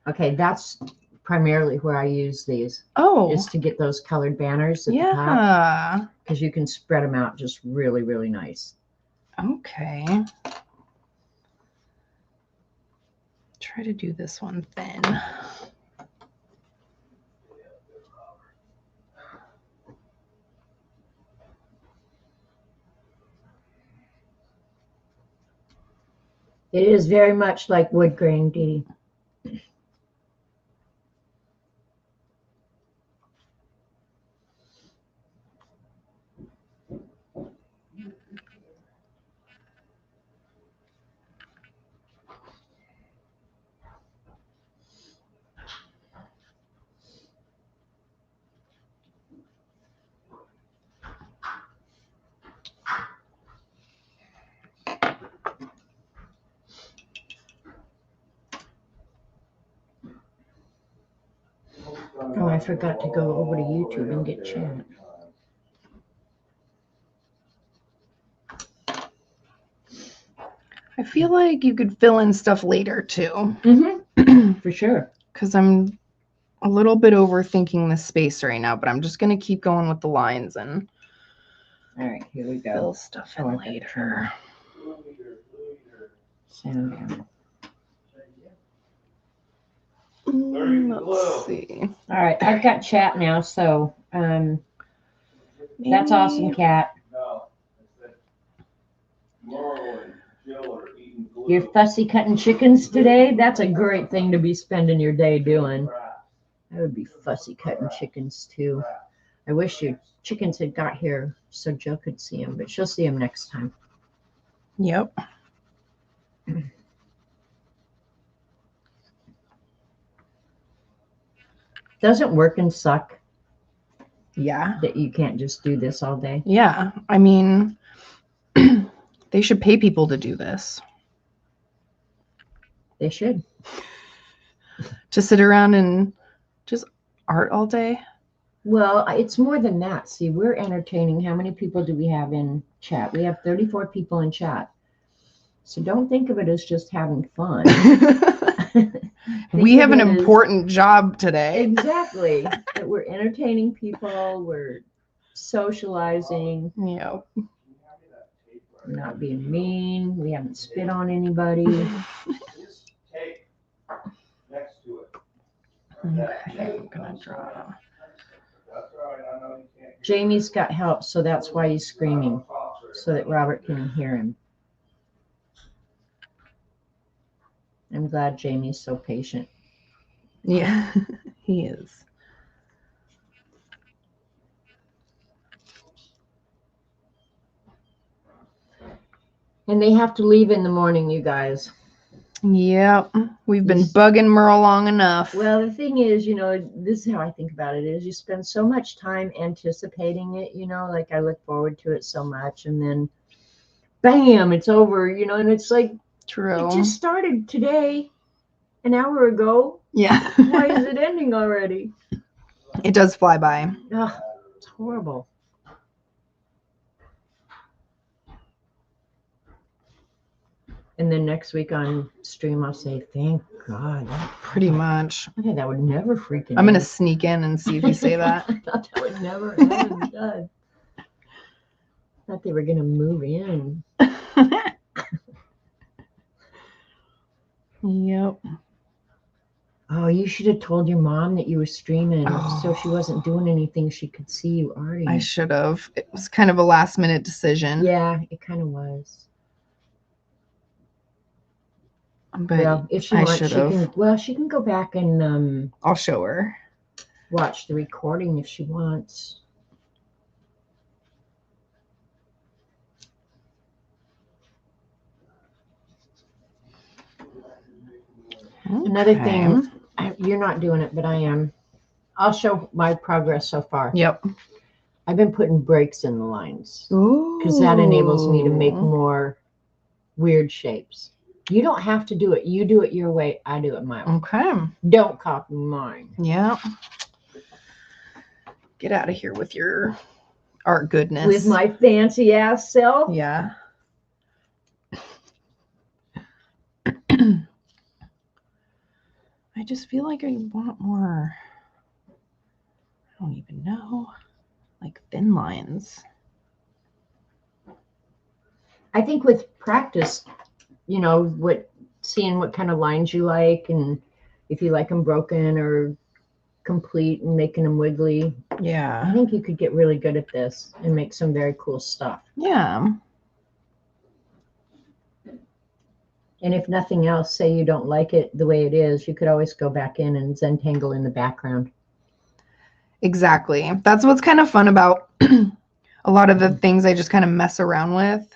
Okay, that's primarily where I use these. Oh, Is to get those colored banners at the top. yeah. Because you can spread them out just really, really nice. Okay. Try to do this one thin. It is very much like wood grain, Dee. Oh, I forgot to go over to YouTube and get chat. I feel like you could fill in stuff later too. For sure. Because I'm a little bit overthinking the space right now, but I'm just going to keep going with the lines and All right, here we go. fill stuff in Oh, I've got later. Sound down. Let's see. All right, I've got chat now, so that's awesome, Kat. You're fussy cutting chickens today? That's a great thing to be spending your day doing. I would be fussy cutting chickens too. I wish your chickens had got here so Joe could see them, but she'll see them next time. Yep. Doesn't working suck Yeah. that you can't just do this all day? Yeah. I mean, they should pay people to do this. They should. To sit around and just art all day. Well, it's more than that. See, we're entertaining. How many people do we have in chat? We have 34 people in chat. So don't think of it as just having fun. We have an important job today. Exactly. That we're entertaining people. We're socializing. Yep. We're not being mean. We haven't spit on anybody. Okay, I'm gonna draw. Jamie's got help, so that's why he's screaming, so that Robert can hear him. I'm glad Jamie's so patient. Yeah, he is. And they have to leave in the morning, you guys. Yep, we've been bugging Merle long enough. Well, the thing is, this is how I think about it, is you spend so much time anticipating it, like I look forward to it so much, and then bam, it's over, and it's like, True. It just started today, an hour ago. Yeah. Why is it ending already? It does fly by. Oh, it's horrible. And then next week on stream, I'll say, thank God. Pretty much. Okay, that would never freaking I'm going to end. sneak in and see if you say that. I thought that would never end. God. I thought they were going to move in. Yep. Oh, you should have told your mom that you were streaming so she Oh. wasn't doing anything. She could see you already. I should have. It was kind of a last minute decision. Yeah, it kind of was. But Well, if she I wants, should have. she can go back and I'll show her. watch the recording if she wants. Another Okay. thing, you're not doing it, but I am. I'll show my progress so far. Yep. I've been putting breaks in the lines Ooh. because that enables me to make more weird shapes. You don't have to do it. You do it your way. I do it my way. Okay. Don't copy mine. Yeah. Get out of here with your art goodness. With my fancy ass self. Yeah. I just feel like I want more, I don't even know, like thin lines. I think with practice, you know, seeing what kind of lines you like, and if you like them broken or complete and making them wiggly, I Yeah. think you could get really good at this and make some very cool stuff. Yeah. And if nothing else, say you don't like it the way it is, you could always go back in and Zentangle in the background. Exactly. That's what's kind of fun about a lot of the things I just kind of mess around with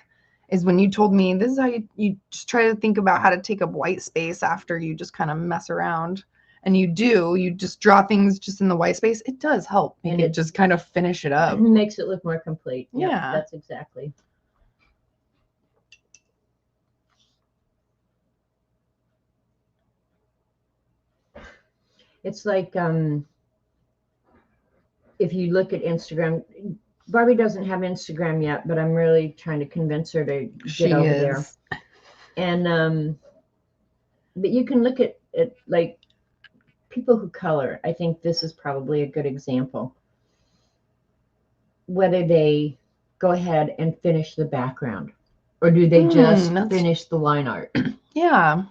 is when you told me this is how you just try to think about how to take up white space after you just kind of mess around. And you just draw things just in the white space. It does help make it just kind of finish it up. It makes it look more complete. Yep, Yeah. that's exactly. It's like if you look at Instagram, Barbie doesn't have Instagram yet, but I'm really trying to convince her to get over there. And but you can look at it like people who color. I think this is probably a good example. Whether they go ahead and finish the background, or do they just finish the line art? Yeah.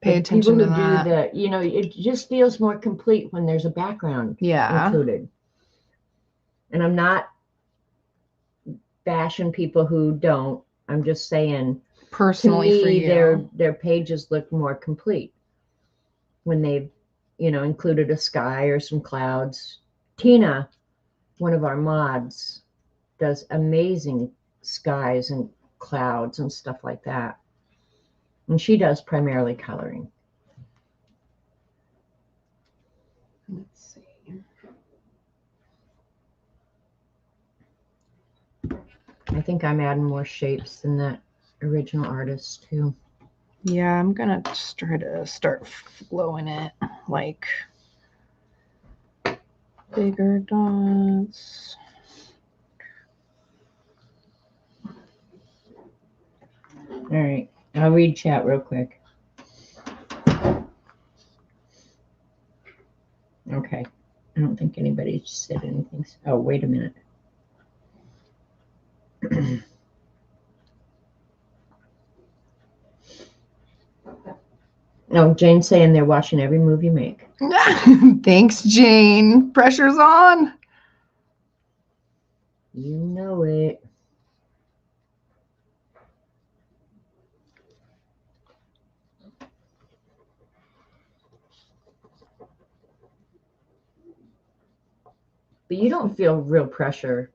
Pay attention to that. People who do the, you know, it just feels more complete when there's a background included. And I'm not bashing people who don't. I'm just saying, personally, to me, for you, their pages look more complete when they've, you know, included a sky or some clouds. Tina, one of our mods, does amazing skies and clouds and stuff like that. And she does primarily coloring. Let's see. I think I'm adding more shapes than that original artist too. Yeah, I'm gonna just try to start flowing it like bigger dots. All right, I'll read chat real quick. Okay, I don't think anybody said anything. Oh, wait a minute. No, Jane's saying they're watching every move you make. Thanks, Jane. Pressure's on. You know it. But you don't feel real pressure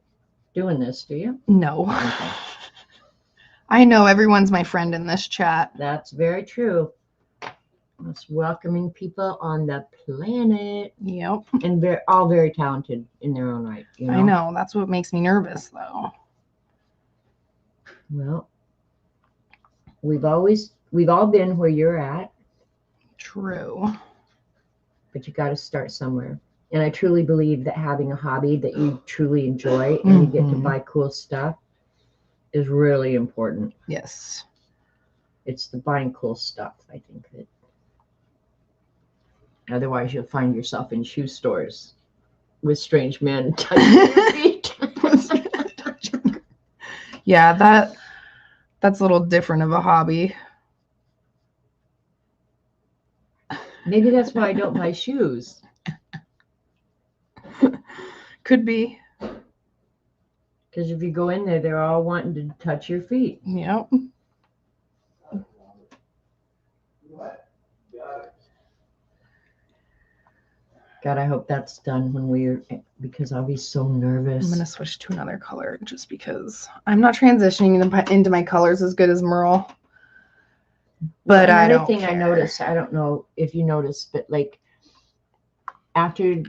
doing this, do you? No. Okay. I know everyone's my friend in this chat. That's very true. Most welcoming people on the planet. Yep. And they're all very talented in their own right. You know? I know. That's what makes me nervous, though. Well, we've all been where you're at. True. But you got to start somewhere. And I truly believe that having a hobby that you truly enjoy and you get to buy cool stuff is really important. Yes. It's the buying cool stuff, I think, that otherwise you'll find yourself in shoe stores with strange men touching your feet. Yeah, that's a little different of a hobby. Maybe that's why I don't buy shoes. Could be. Because if you go in there, they're all wanting to touch your feet. Yep. God, I hope that's done because I'll be so nervous. I'm going to switch to another color just because I'm not transitioning into my colors as good as Merle. But I don't care. I noticed, I don't know if you noticed, but like after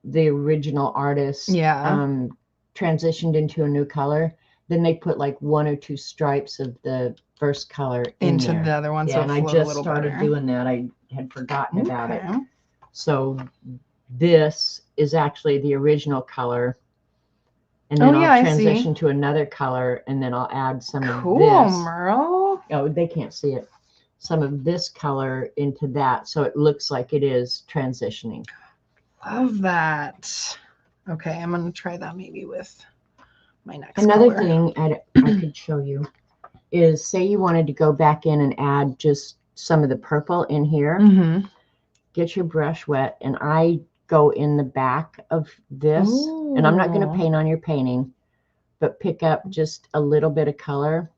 the original artist transitioned into a new color, then they put like one or two stripes of the first color into the other one. Yeah, so and I just started doing that. I had forgotten about it. So this is actually the original color. And then I'll transition to another color, and then I'll add some of this. Cool, Merle. Oh, they can't see it. some of this color into that, so it looks like it is transitioning. Love that. Okay, I'm gonna try that maybe with my next Another color. thing I could show you is, say you wanted to go back in and add just some of the purple in here. Mm-hmm. Get your brush wet, and I go in the back of this. And I'm not going to paint on your painting, but pick up just a little bit of color,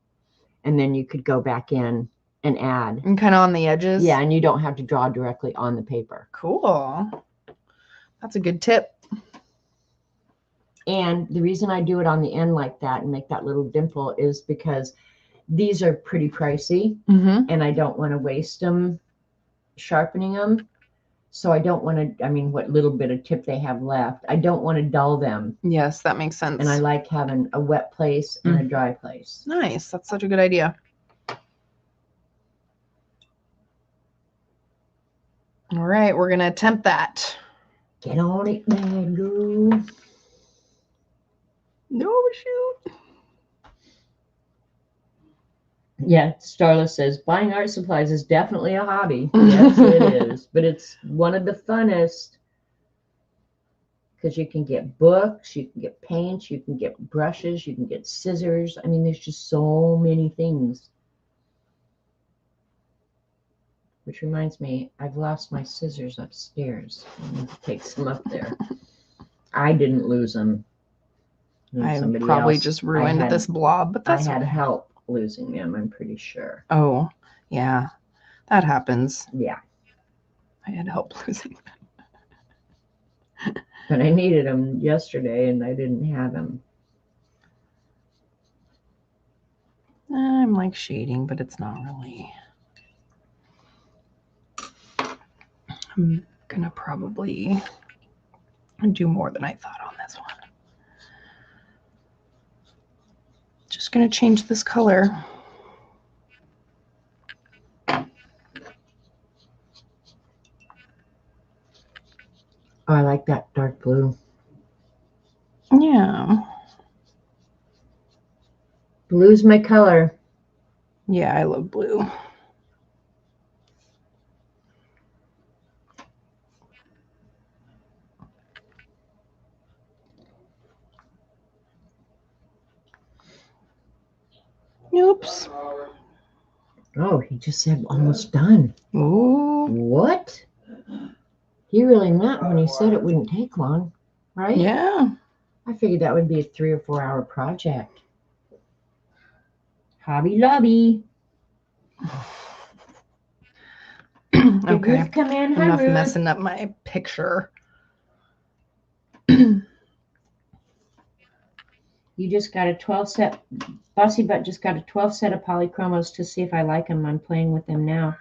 and then you could go back in and add. And kind of on the edges. Yeah, and you don't have to draw directly on the paper. Cool. That's a good tip. And the reason I do it on the end like that and make that little dimple is because these are pretty pricey, Mm-hmm. and I don't want to waste them sharpening them. So I don't want to, I mean, what little bit of tip they have left, I don't want to dull them. Yes, that makes sense. And I like having a wet place and a dry place. Nice. That's such a good idea. All right, we're going to attempt that. Get on it, man, girl. No, shoot. Yeah, Starla says, buying art supplies is definitely a hobby. Yes, it is. But it's one of the funnest. Because you can get books, you can get paints, you can get brushes, you can get scissors. I mean, there's just so many things. Which reminds me, I've lost my scissors upstairs. I'm going to take some up there. I didn't lose them. I probably just ruined this blob, but that's I had okay. help losing them, I'm pretty sure. Oh, yeah. That happens. Yeah. I had help losing them. But I needed them yesterday, and I didn't have them. I'm like shading, but it's not really. I'm going to probably do more than I thought on this one. Just going to change this color. Oh, I like that dark blue. Yeah. Blue's my color. Yeah, I love blue. Oops. Oh, he just said almost done. Ooh. What? He really meant when he said it wouldn't take long, right? Yeah. I figured that would be a 3 or 4 hour project. Hobby Lobby. Okay. Ruth come in? Hi, Enough Ruth. messing up my picture. You just got a 12 set. Bossy Butt just got a 12 set of polychromos to see if I like them. I'm playing with them now.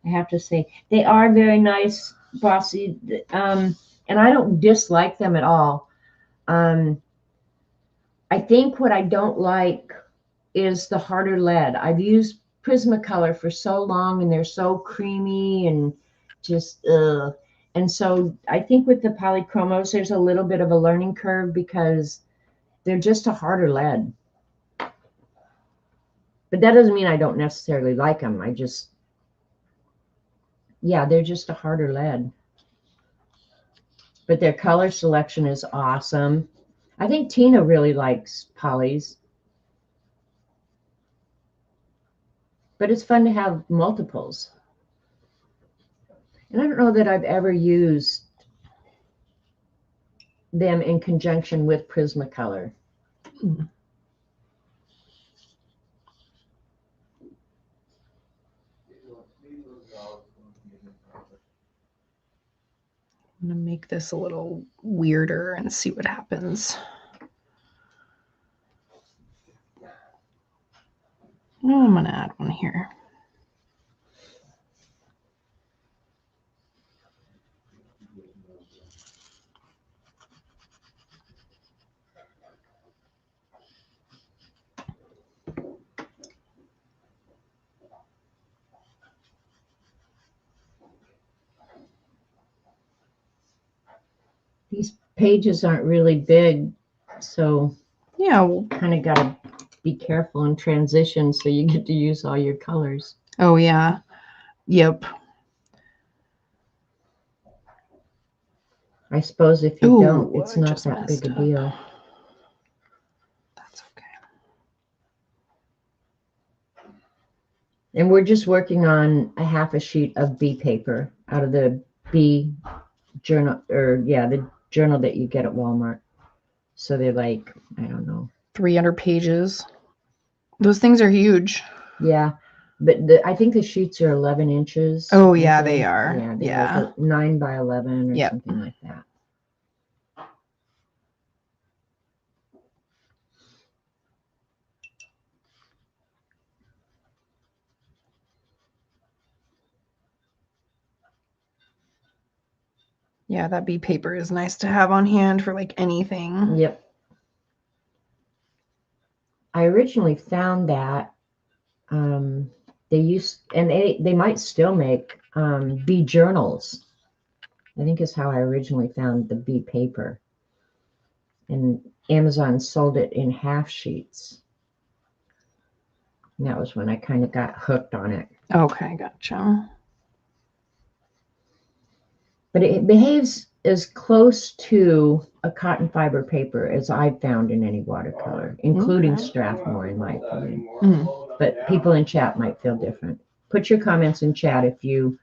I have to say they are very nice, Bossy. And I don't dislike them at all. I think what I don't like is the harder lead. I've used Prismacolor for so long, and they're so creamy and just and so I think with the polychromos there's a little bit of a learning curve because they're just a harder lead. But that doesn't mean I don't necessarily like them. I just, yeah, they're just a harder lead. But their color selection is awesome. I think Tina really likes polys. But it's fun to have multiples. And I don't know that I've ever used them in conjunction with Prismacolor. I'm going to make this a little weirder and see what happens. Oh, I'm going to add one here. These pages aren't really big, so yeah, we'll kind of got to be careful in transition so you get to use all your colors. Oh, yeah. Yep. I suppose if you don't, Ooh, it's I not just that big a messed up. deal. That's okay. And we're just working on a half a sheet of B paper out of the B journal, or yeah, the journal that you get at Walmart. So they're like, I don't know. 300 pages. Those things are huge. Yeah. But I think the sheets are 11 inches. Oh, I yeah, they think. are. Yeah, they're Yeah. like 9 by 11 or Yep. something like that. Yeah, that B paper is nice to have on hand for like anything. Yep. I originally found that they used, and they might still make B journals. I think is how I originally found the B paper. And Amazon sold it in half sheets. And that was when I kind of got hooked on it. Okay, gotcha. But it behaves as close to a cotton fiber paper as I've found in any watercolor, including Okay. Strathmore, in my opinion. Mm. But people in chat might feel different. Put your comments in chat if you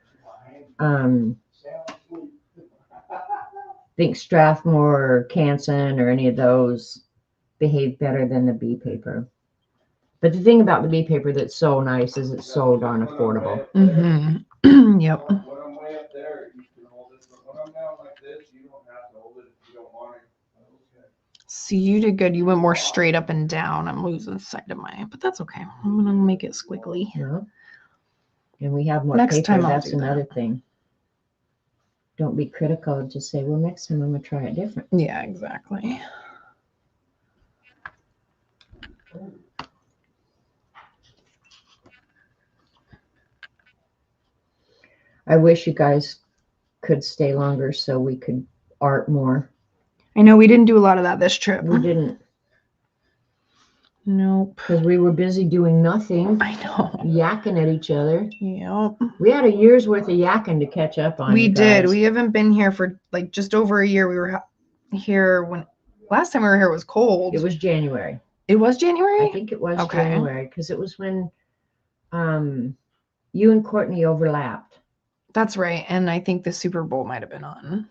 think Strathmore or Canson or any of those behave better than the B paper. But the thing about the B paper that's so nice is it's so darn affordable. Mm-hmm. Yep. When I'm way up there, you can hold it, but when I'm down like this, you don't have to hold it if you don't want it. Okay. See, you did good. You went more straight up and down. I'm losing sight of mine, but that's okay. I'm gonna make it squiggly. Yeah. And we have more Next paper. time I'll That's do that. another thing. Don't be critical. Just say, well, next time I'm going to try it different. Yeah, exactly. I wish you guys could stay longer so we could art more. I know we didn't do a lot of that this trip. We didn't, Nope. because we were busy doing nothing, I know. yakking at each other. Yep. We had a year's worth of yakking to catch up on. We you did. guys. We haven't been here for like just over a year. We were here when last time we were here was cold. It was January. It was January? I think it was Okay. January, because it was when you and Courtney overlapped. That's right. And I think the Super Bowl might have been on.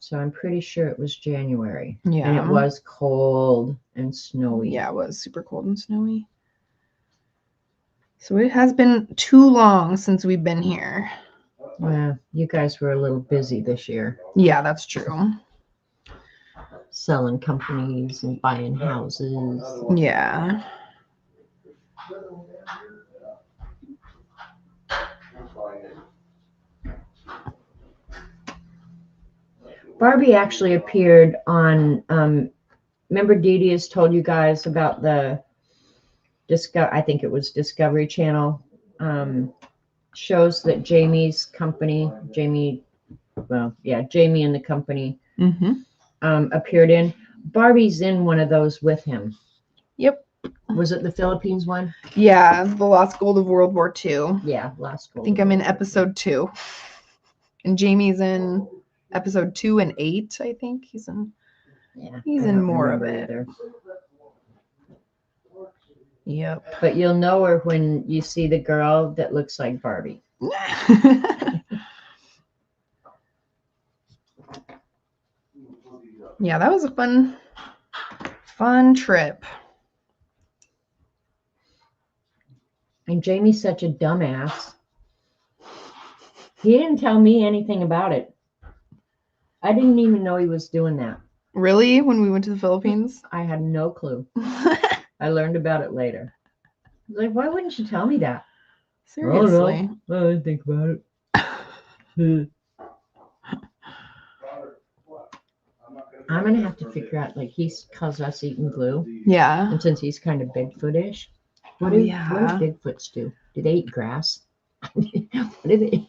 So I'm pretty sure it was January. Yeah. And it was cold and snowy. Yeah, it was super cold and snowy. So it has been too long since we've been here. Well, you guys were a little busy this year. Yeah, that's true. Selling companies and buying houses. Yeah. Barbie actually appeared on, remember Dee Dee has told you guys about the, I think it was Discovery Channel, shows that Jamie's company, Jamie and the company Mm-hmm. Appeared in. Barbie's in one of those with him. Yep. Was it the Philippines one? Yeah, the Lost Gold of World War II. Yeah, Lost Gold. I think I'm in episode 2. And Jamie's in episode 2 and 8, I think. He's in more of it. Either. Yep. But you'll know her when you see the girl that looks like Barbie. Yeah, that was a fun trip. And Jamie's such a dumbass. He didn't tell me anything about it. I didn't even know he was doing that. Really? When we went to the Philippines? I had no clue. I learned about it later. I was like, why wouldn't you tell me that? Seriously. I didn't think about it. I'm going to have to figure out, like, he calls us eating glue. Yeah. And since he's kind of Bigfoot-ish. What do Bigfoots do? Do they eat grass? What do they?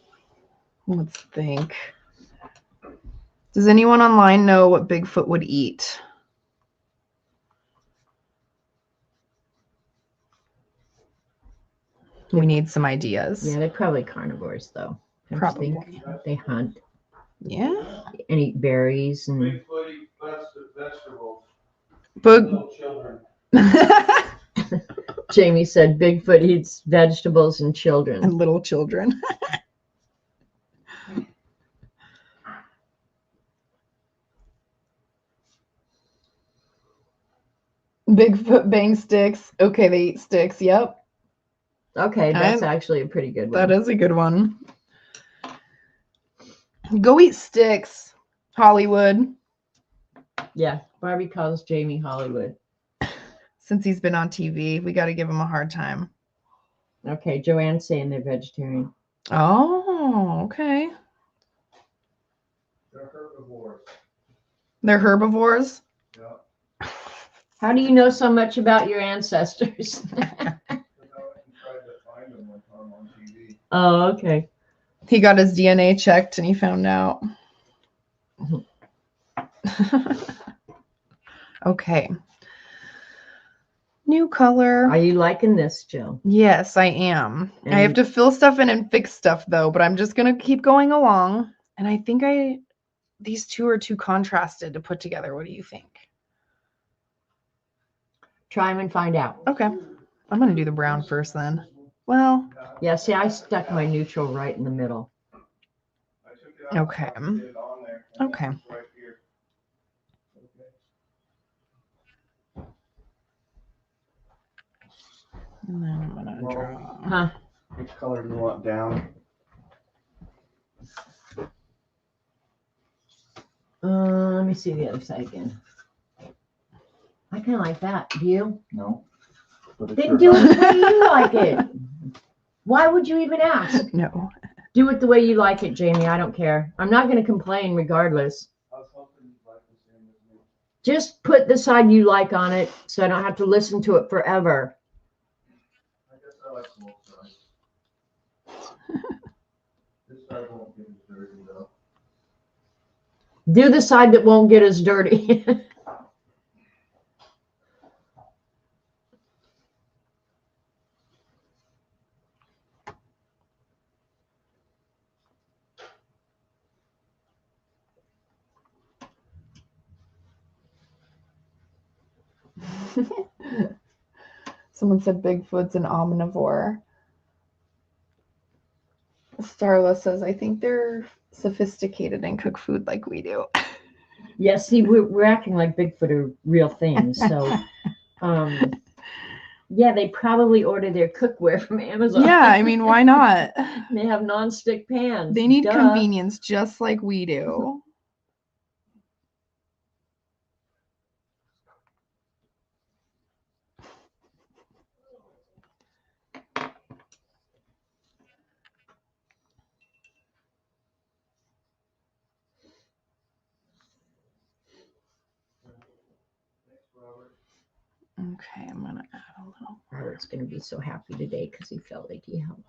Let's think. Does anyone online know what Bigfoot would eat? We need some ideas. Yeah, they're probably carnivores though. Don't you think? Probably. They hunt Yeah. and eat berries and Bigfoot eats vegetables. But Little children. Jamie said Bigfoot eats vegetables and children. and little children. Bigfoot bang sticks. Okay, they eat sticks. Yep. Okay, that's actually a pretty good one. That is a good one. Go eat sticks, Hollywood. Yeah, Barbie calls Jamie Hollywood. Since he's been on TV, we got to give him a hard time. Okay, Joanne's saying they're vegetarian. Oh, okay. They're herbivores. They're herbivores? Yeah. How do you know so much about your ancestors? Because I went and tried to find them one time on TV. Oh, okay. He got his DNA checked and he found out. Okay. New color. Are you liking this, Jill? Yes, I am. I have to fill stuff in and fix stuff though, but I'm just going to keep going along. And I think these two are too contrasted to put together. What do you think? Try them and find out. Okay. I'm going to do the brown first then. Well, Yeah, see, I stuck my neutral right in the middle. I took it out okay. and put it on there, and Okay. it's right here. Okay. And then I'm going to draw. Huh? Which color do you want down? Let me see the other side again. I kind of like that. Do you? No. But it's Then your do it the house. way you like it. Why would you even ask? No. Do it the way you like it, Jamie. I don't care. I'm not going to complain regardless. I was hoping you'd like the same as me. Just put the side you like on it so I don't have to listen to it forever. I guess I like both sides. This side won't get as dirty though. Do the side that won't get as dirty. Someone said Bigfoot's an omnivore. Starla says, I think they're sophisticated and cook food like we do. Yeah, see, we're acting like Bigfoot are real things. So, yeah, they probably order their cookware from Amazon. Yeah, I mean, why not? They have nonstick pans. They need Duh. convenience just like we do. Okay, I'm gonna add a little. Robert's gonna be so happy today because he felt like he helped.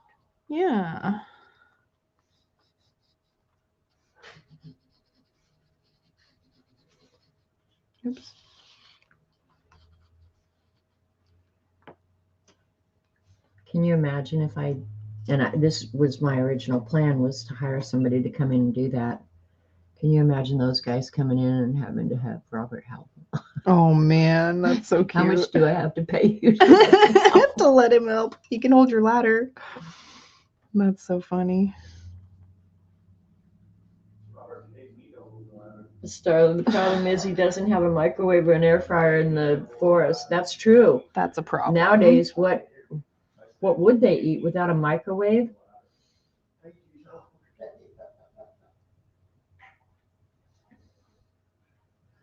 Yeah. Oops. Can you imagine if this was my original plan, was to hire somebody to come in and do that. Can you imagine those guys coming in and having to have Robert help? Oh man, that's so cute. How much do I have to pay you? To let him help. He can hold your ladder. That's so funny. Robert made me go move the ladder. Starla, the problem is he doesn't have a microwave or an air fryer in the forest. That's true. That's a problem. Nowadays, what would they eat without a microwave?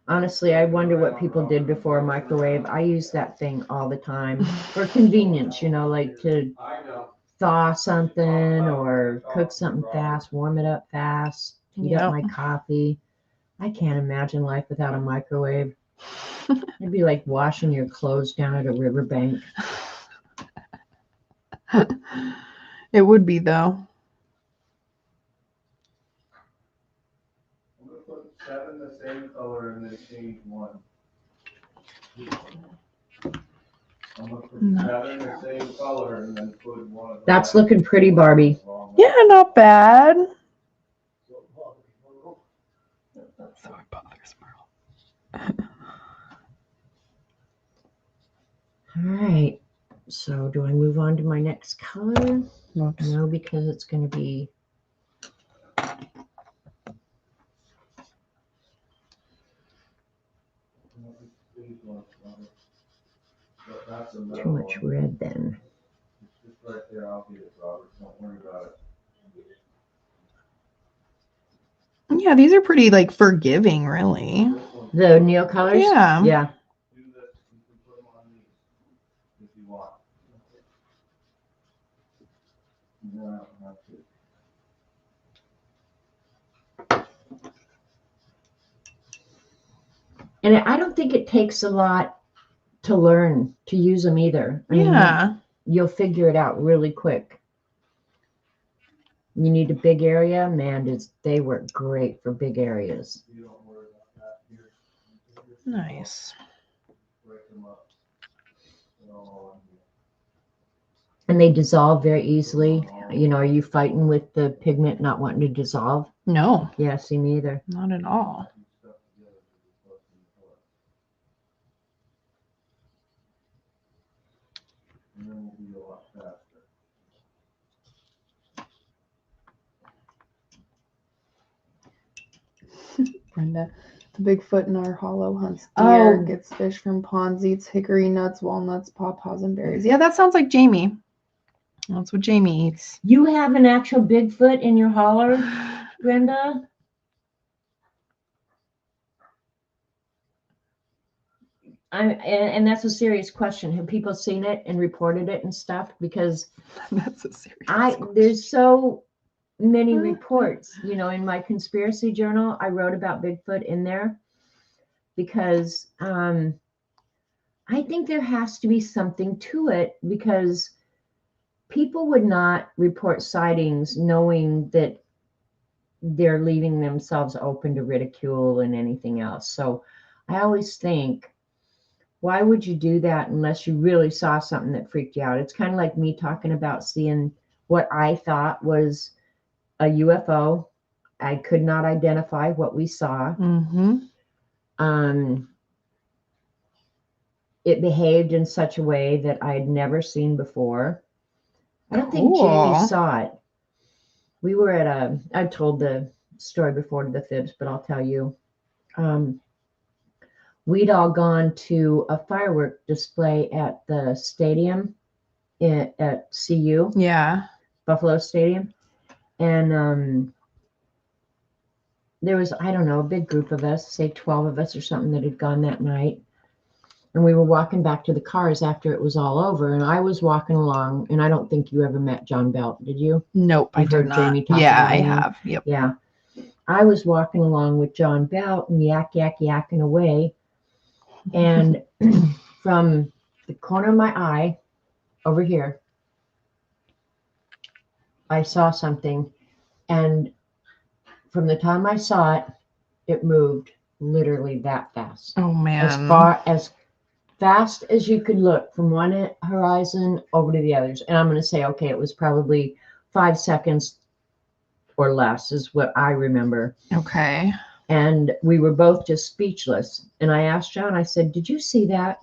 Honestly, I wonder what people did before a microwave. I use that thing all the time for convenience, like to I know. thaw something or cook something fast, warm it up fast, heat up my coffee. I can't imagine life without a microwave. It'd be like washing your clothes down at a riverbank. It would be though. I'm gonna put 7 the same color and then change 1. I'm gonna put No. that in the same color and then put one of the That's looking pretty, Barbie. Yeah, not bad. So it bothers Merle. All right. So do I move on to my next color? Whoops. No, because it's going to be. Too much red then. It's just right there. I'll get it, Robert. Don't worry about it. Yeah, these are pretty like forgiving, really. The Neo colors? Yeah. Yeah. Do this. You can put them on these if you want. No, I don't have to. And I don't think it takes a lot to learn to use them either. I mean, Yeah. you'll figure it out really quick. You need a big area, man, they work great for big areas. You don't worry about that here. Nice. Break them up. They're all on here. And they dissolve very easily. You know, are you fighting with the pigment not wanting to dissolve? No, Yeah, see me either. not at all. And then we'll be a lot faster. Brenda, the Bigfoot in our hollow hunts deer, Oh. gets fish from ponds, eats hickory nuts, walnuts, pawpaws, and berries. Yeah, that sounds like Jamie. That's what Jamie eats. You have an actual Bigfoot in your holler, Brenda? And that's a serious question. Have people seen it and reported it and stuff? Because That's a serious there's so many reports. You know, in my conspiracy journal, I wrote about Bigfoot in there because I think there has to be something to it, because people would not report sightings knowing that they're leaving themselves open to ridicule and anything else. So I always think, why would you do that unless you really saw something that freaked you out? It's kind of like me talking about seeing what I thought was a UFO. I could not identify what we saw. Mm-hmm. It behaved in such a way that I had never seen before. I don't think Cool. Jamie saw it. We were at I've told the story before to the Fibs, but I'll tell you. We'd all gone to a firework display at the stadium at CU, Yeah. Buffalo Stadium. And there was, I don't know, a big group of us, say 12 of us or something, that had gone that night. And we were walking back to the cars after it was all over. And I was walking along, and I don't think you ever met John Belt, did you? Nope, I You've did heard not. Jamie talk Yeah, about I him? have. Yep. Yeah. I was walking along with John Belt and yakking away. And from the corner of my eye over here, I saw something. And from the time I saw it, it moved literally that fast. Oh man. As fast as you could look from one horizon over to the others. And I'm going to say, okay, it was probably 5 seconds or less is what I remember. Okay. And we were both just speechless. And I asked John, I said, did you see that?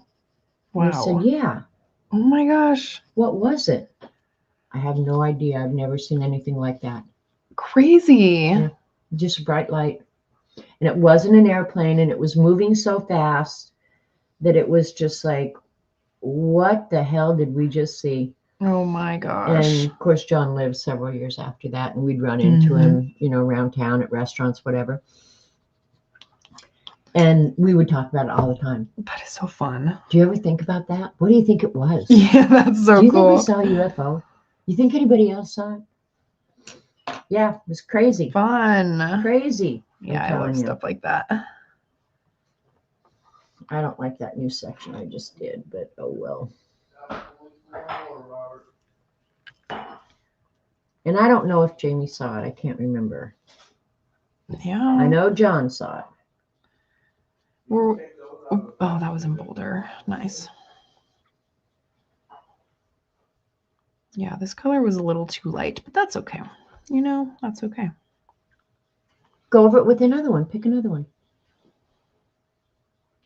Wow. And he said, yeah. Oh my gosh. What was it? I have no idea. I've never seen anything like that. Crazy. Yeah. Just a bright light. And it wasn't an airplane, and it was moving so fast that it was just like, what the hell did we just see? Oh my gosh. And of course, John lived several years after that, and we'd run into him, you know, around town at restaurants, whatever. And we would talk about it all the time. That is so fun. Do you ever think about that? What do you think it was? Yeah, that's so do you cool. think we saw a UFO? You think anybody else saw it? Yeah, it was crazy. Fun. Crazy. Yeah, I love stuff like that. I don't like that new section I just did, but oh well. And I don't know if Jamie saw it. I can't remember. Yeah. I know John saw it. Oh, that was in Boulder. Nice. Yeah, this color was a little too light, but that's okay. You know, that's okay. Go over it with another one. Pick another one.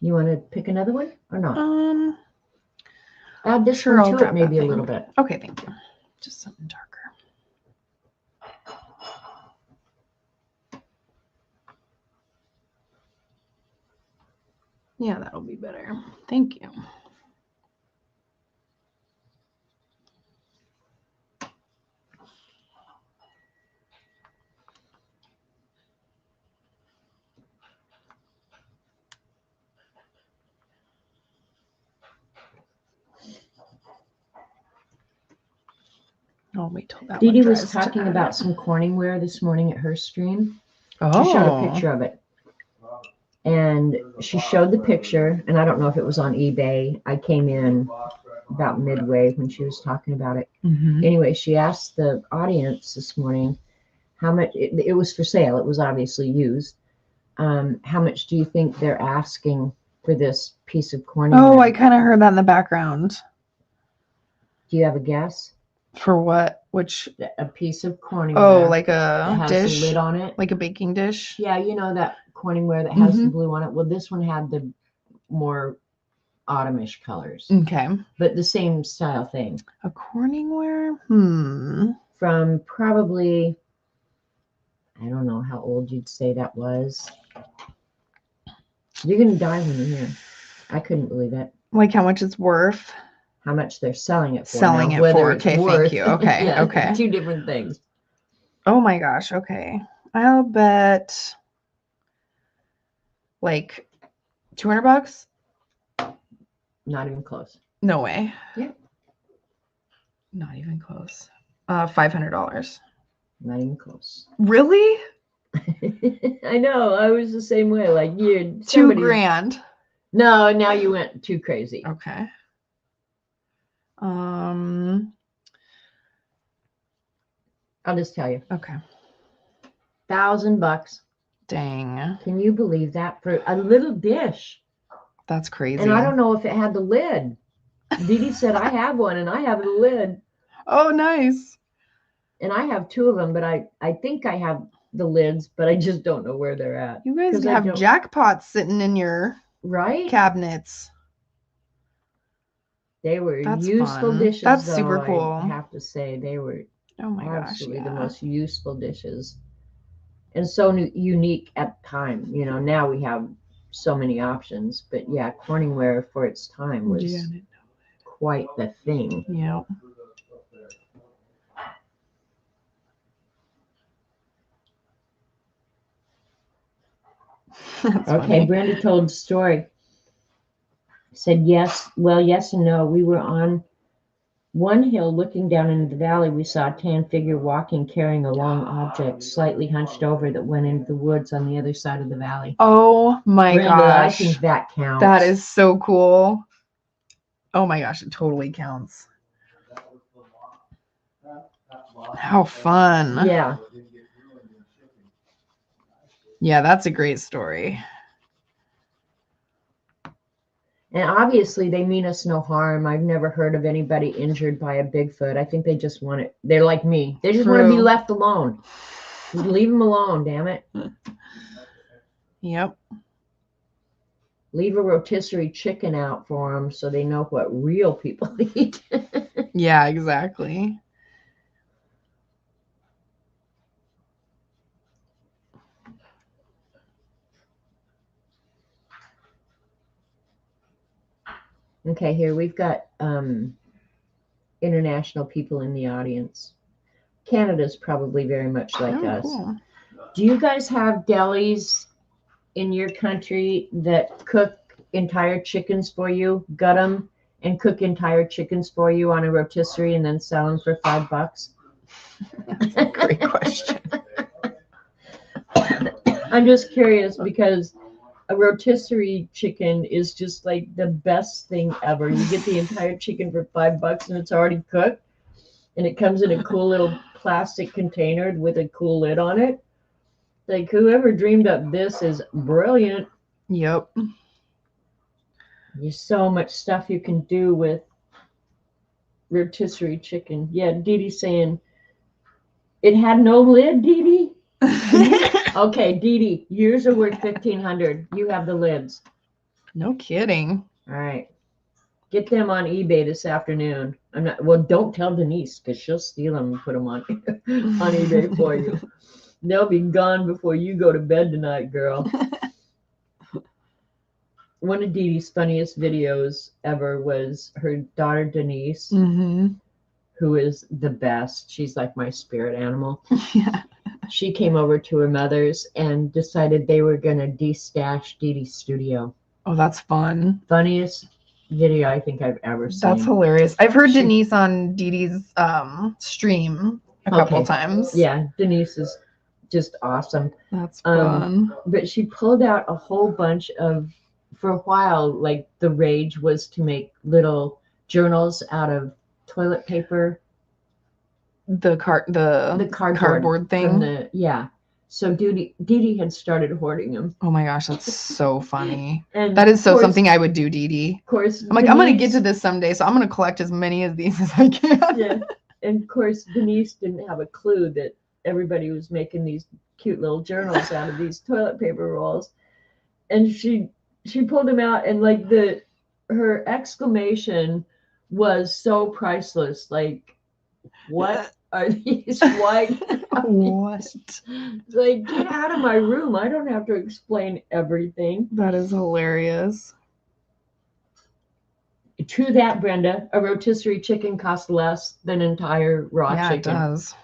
You want to pick another one or not? Add this Sure, one I'll to it grab maybe that a thing. little bit. Okay, thank you. Just something darker. Yeah, that'll be better. Thank you. I'll wait till that Dee one Dee dries was to talking add about it. some Corningware this morning at her stream. Oh. She showed a picture of it. And she showed the picture, and I don't know if it was on eBay. I came in about midway when she was talking about it. Mhm. Anyway, she asked the audience this morning how much it was for sale. It was obviously used. How much do you think they're asking for this piece of Corningware? Oh, I kind of heard that in the background. Do you have a guess? For what? Which? A piece of Corningware. Oh, like that a has dish? the lid on it. Like a baking dish? Yeah, you know that Corningware that has the Mhm. blue on it. Well, this one had the more autumnish colors, Okay. but the same style thing. A Corningware? From probably, I don't know how old you'd say that was. You're gonna die when you hear. I couldn't believe it. Like how much it's worth? How much they're selling it for. Selling now, it whether for. it's Okay, worth, thank you. Okay, yeah, okay. two different things. Oh my gosh, okay. I'll bet like $200? Not even close. No way. Yeah. Not even close. $500. Not even close. Really? I know. I was the same way. Like you. $2,000. No, now you went too crazy. Okay. I'll just tell you. Okay. $1,000. Dang. Can you believe that for a little dish? That's crazy. And I don't know if it had the lid. Dee Dee said I have one and I have the lid. Oh, nice. And I have two of them, but I think I have the lids, but I just don't know where they're at. You guys have jackpots sitting in your cabinets. They were That's useful fun. dishes. That's though, super cool. I have to say they were absolutely the most useful dishes, and so unique at the time. You know, now we have so many options, but yeah, Corningware for its time was quite the thing. Yeah. Okay, funny. Brenda told the story. Said yes, well, yes and no. We were on one hill looking down into the valley. We saw a tan figure walking, carrying a long object, slightly hunched over, that went into the woods on the other side of the valley. Oh my Brenda, gosh. I think that counts. That is so cool. Oh my gosh, it totally counts. How fun. Yeah. Yeah, that's a great story. And obviously they mean us no harm. I've never heard of anybody injured by a Bigfoot. I think they just want it. They're like me. They just want to be left alone. Leave them alone, damn it. Yep. Leave a rotisserie chicken out for them so they know what real people eat. Yeah, exactly. Okay, here we've got international people in the audience. Canada's probably very much like us. Cool. Do you guys have delis in your country that cook entire chickens for you, gut them, and cook entire chickens for you on a rotisserie and then sell them for $5? That's a great question. I'm just curious because a rotisserie chicken is just like the best thing ever. You get the entire chicken for $5 and it's already cooked, and it comes in a cool little plastic container with a cool lid on it. Like whoever dreamed up this is brilliant. Yep. There's so much stuff you can do with rotisserie chicken. Yeah, Dee Dee saying it had no lid, Dee Dee. Okay, Dee Dee, yours are worth $1,500. You have the lids. No kidding. All right. Get them on eBay this afternoon. I'm not. Well, don't tell Denise because she'll steal them and put them on on eBay for you. They'll be gone before you go to bed tonight, girl. One of Dee Dee's funniest videos ever was her daughter Denise, who is the best. She's like my spirit animal. Yeah. She came over to her mother's and decided they were going to de-stash Dee Dee's studio. Oh, that's fun. Funniest video I think I've ever seen. That's hilarious. I've heard Denise on Dee Dee's stream a couple times. Yeah, Denise is just awesome. That's fun. But she pulled out a whole bunch of, for a while, like the rage was to make little journals out of toilet paper. The cardboard thing. So Dee Dee had started hoarding them. Oh my gosh, that's so funny. And that is so something I would do, Dee Dee. Of course, I'm like, I'm gonna get to this someday, so I'm gonna collect as many of these as I can. Yeah, and of course Denise didn't have a clue that everybody was making these cute little journals out of these toilet paper rolls, and she pulled them out, and like her exclamation was so priceless. Like, what are these white? What? Like, get out of my room. I don't have to explain everything. That is hilarious. True that, Brenda. A rotisserie chicken costs less than an entire raw chicken. It does.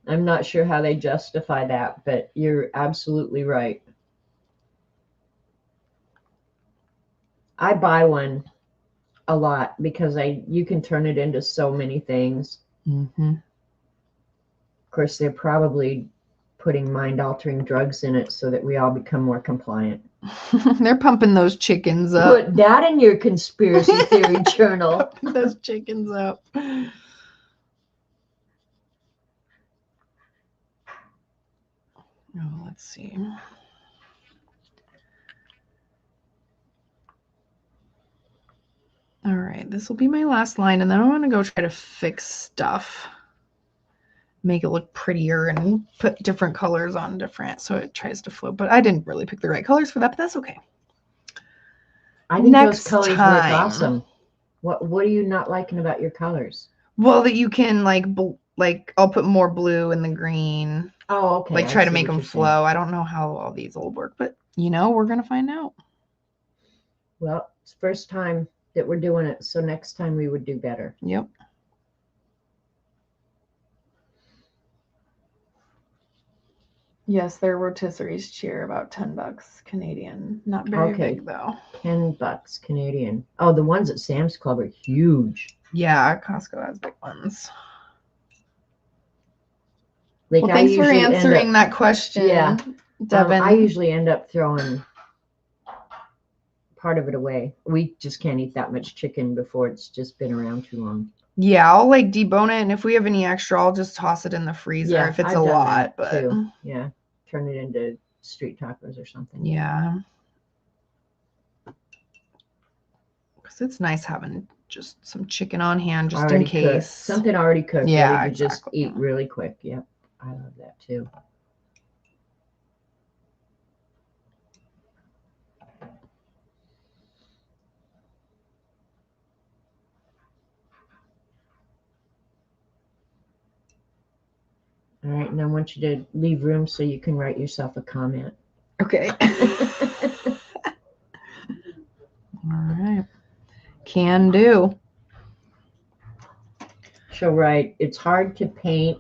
I'm not sure how they justify that, but you're absolutely right. I buy one a lot because you can turn it into so many things. Of course, they're probably putting mind-altering drugs in it so that we all become more compliant. They're pumping those chickens up. Put that in your conspiracy theory journal. Pumping those chickens up. Oh, let's see. All right, this will be my last line, and then I want to go try to fix stuff. Make it look prettier and put different colors on different so it tries to flow. But I didn't really pick the right colors for that, but that's okay. I think those colors look awesome. What are you not liking about your colors? Well, that you can like I'll put more blue in the green. Oh, okay. Like try to make them flow. I don't know how all these will work, but we're gonna find out. Well, it's the first time that we're doing it, so next time we would do better. Yep. Yes, their rotisseries cheer about $10 Canadian. Not very big though. $10 Canadian. Oh, the ones at Sam's Club are huge. Yeah, Costco has big ones. Like, well, thanks for answering that question. Yeah, Devin. I usually end up throwing part of it away. We just can't eat that much chicken before it's just been around too long. Yeah, I'll like debone it, and if we have any extra, I'll just toss it in the freezer if it's a lot. But too. Yeah, turn it into street tacos or something. Yeah, because it's nice having just some chicken on hand just already in case. Cooked. Something already cooked. Yeah, ready to just eat really quick. Yep, I love that too. All right, and I want you to leave room so you can write yourself a comment. Okay. All right. Can do. She'll write, it's hard to paint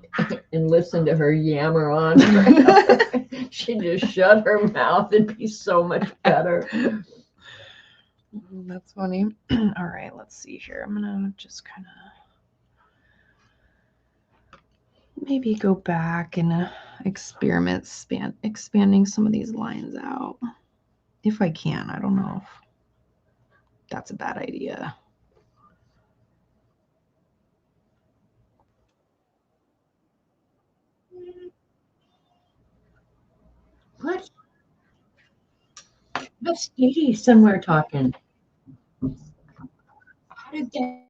and listen to her yammer on. She just shut her mouth. It'd be so much better. That's funny. All right, let's see here. I'm going to just kind of maybe go back and experiment expanding some of these lines out. If I can. I don't know if that's a bad idea. What? That's Dee Dee somewhere talking. How did that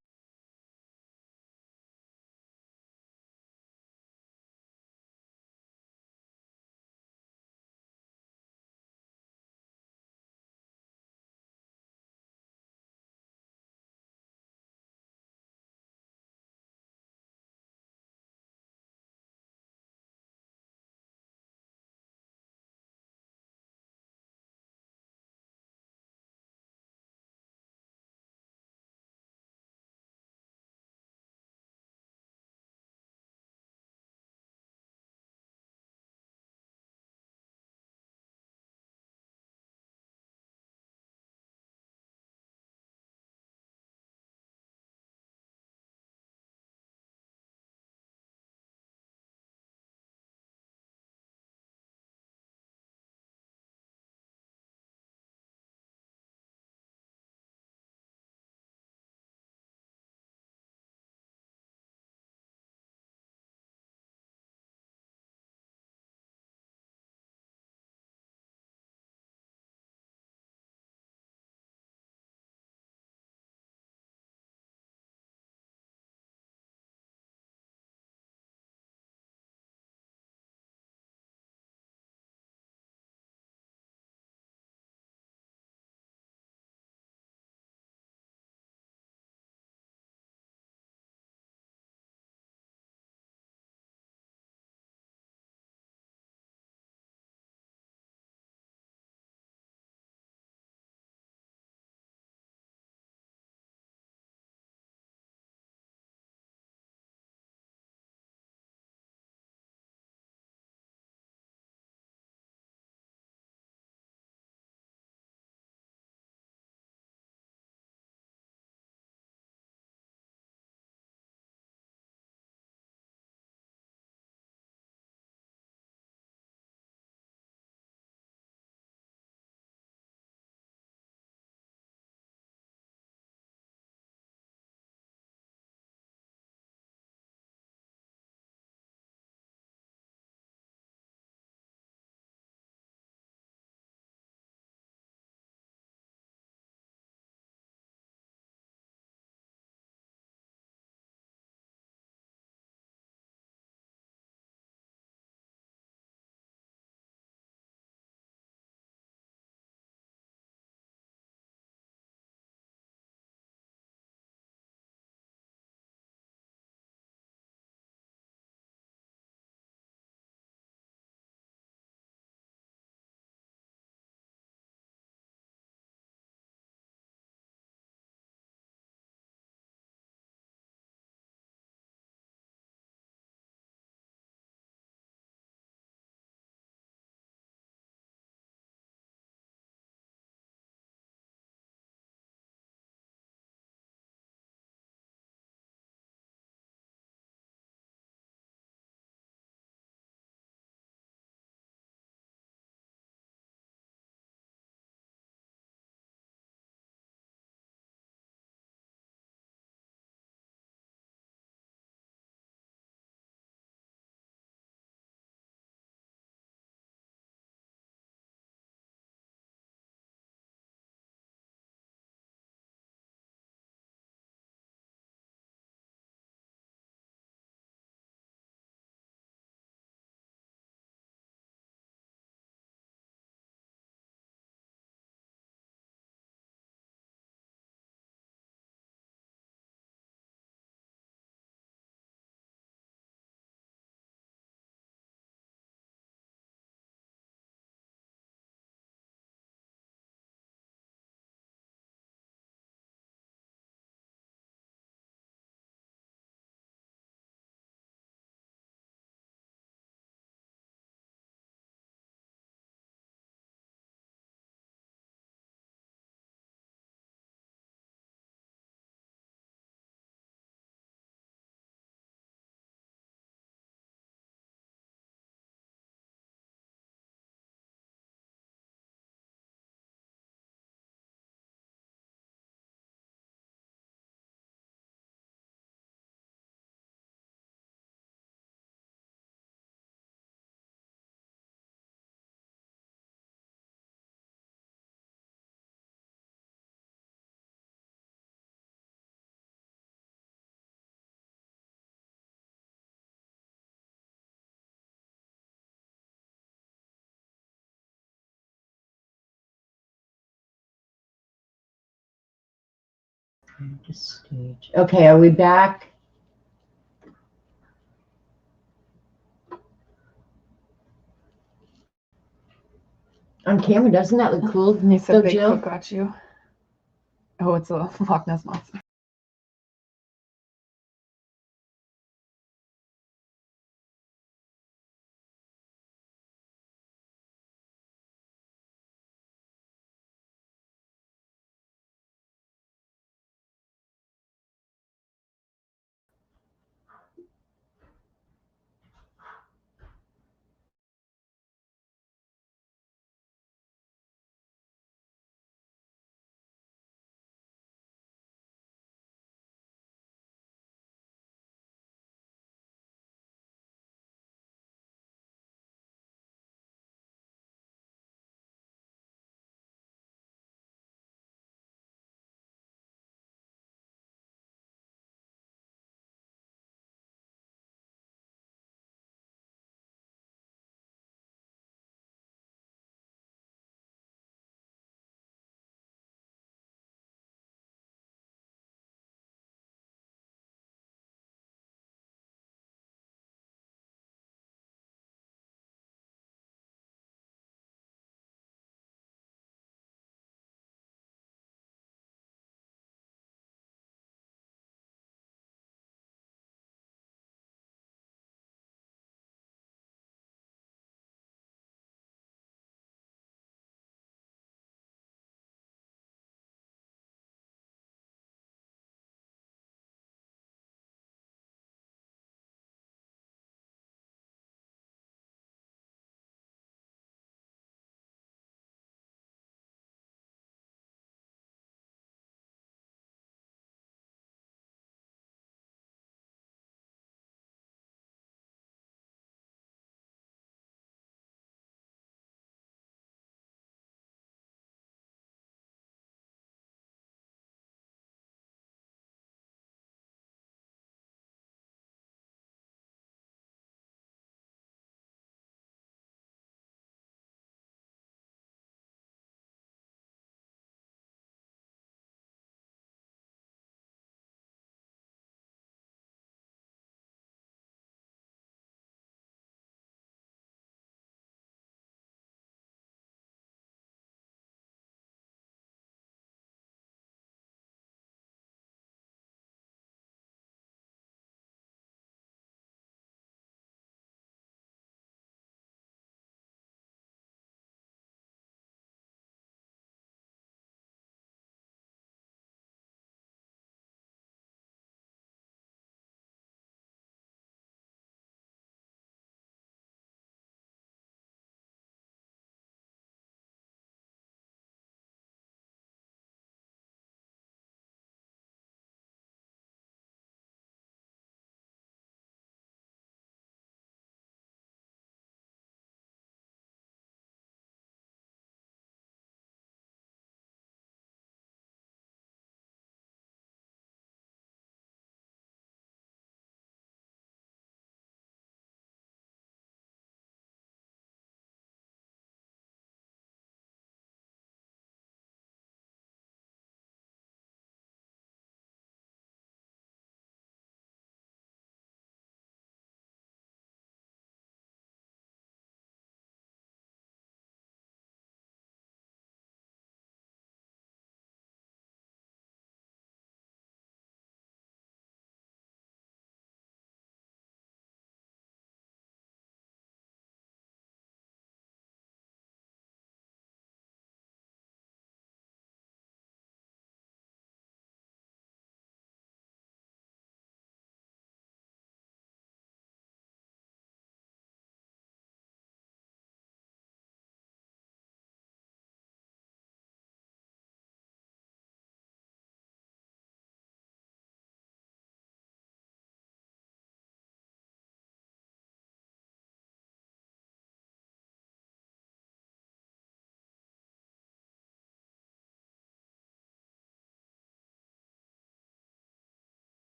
Trying to stage. Okay, are we back? On camera, doesn't that look cool? And they said So, Bigfoot Jill? got you. Oh, it's a Loch Ness monster.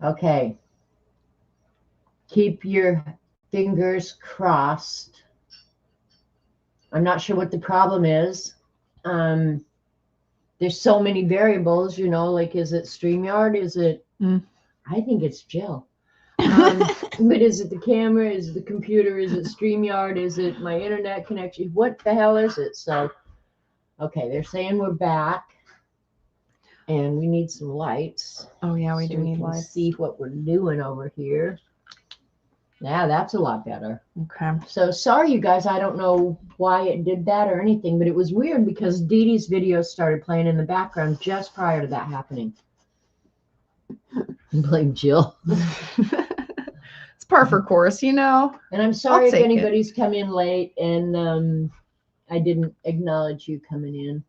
Okay. Keep your fingers crossed. I'm not sure what the problem is. There's so many variables, like, is it StreamYard? Is it, I think it's Jill. But is it the camera? Is it the computer? Is it StreamYard? Is it my internet connection? What the hell is it? So, okay, they're saying we're back and we need some lights. Oh yeah, we so do need can lights. See what we're doing over here. Yeah, that's a lot better. Okay. So sorry, you guys. I don't know why it did that or anything, but it was weird because Dee Dee's videos started playing in the background just prior to that happening. Blame Jill. It's par for course, And I'm sorry I'll if take anybody's come in late and I didn't acknowledge you coming in.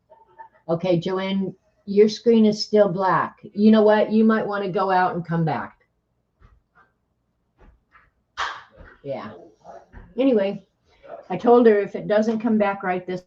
Okay, Joanne, your screen is still black. You know what? You might want to go out and come back. Yeah. Anyway, I told her if it doesn't come back right this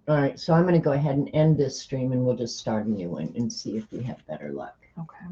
All right, so I'm going to go ahead and end this stream and we'll just start a new one and see if we have better luck. Okay.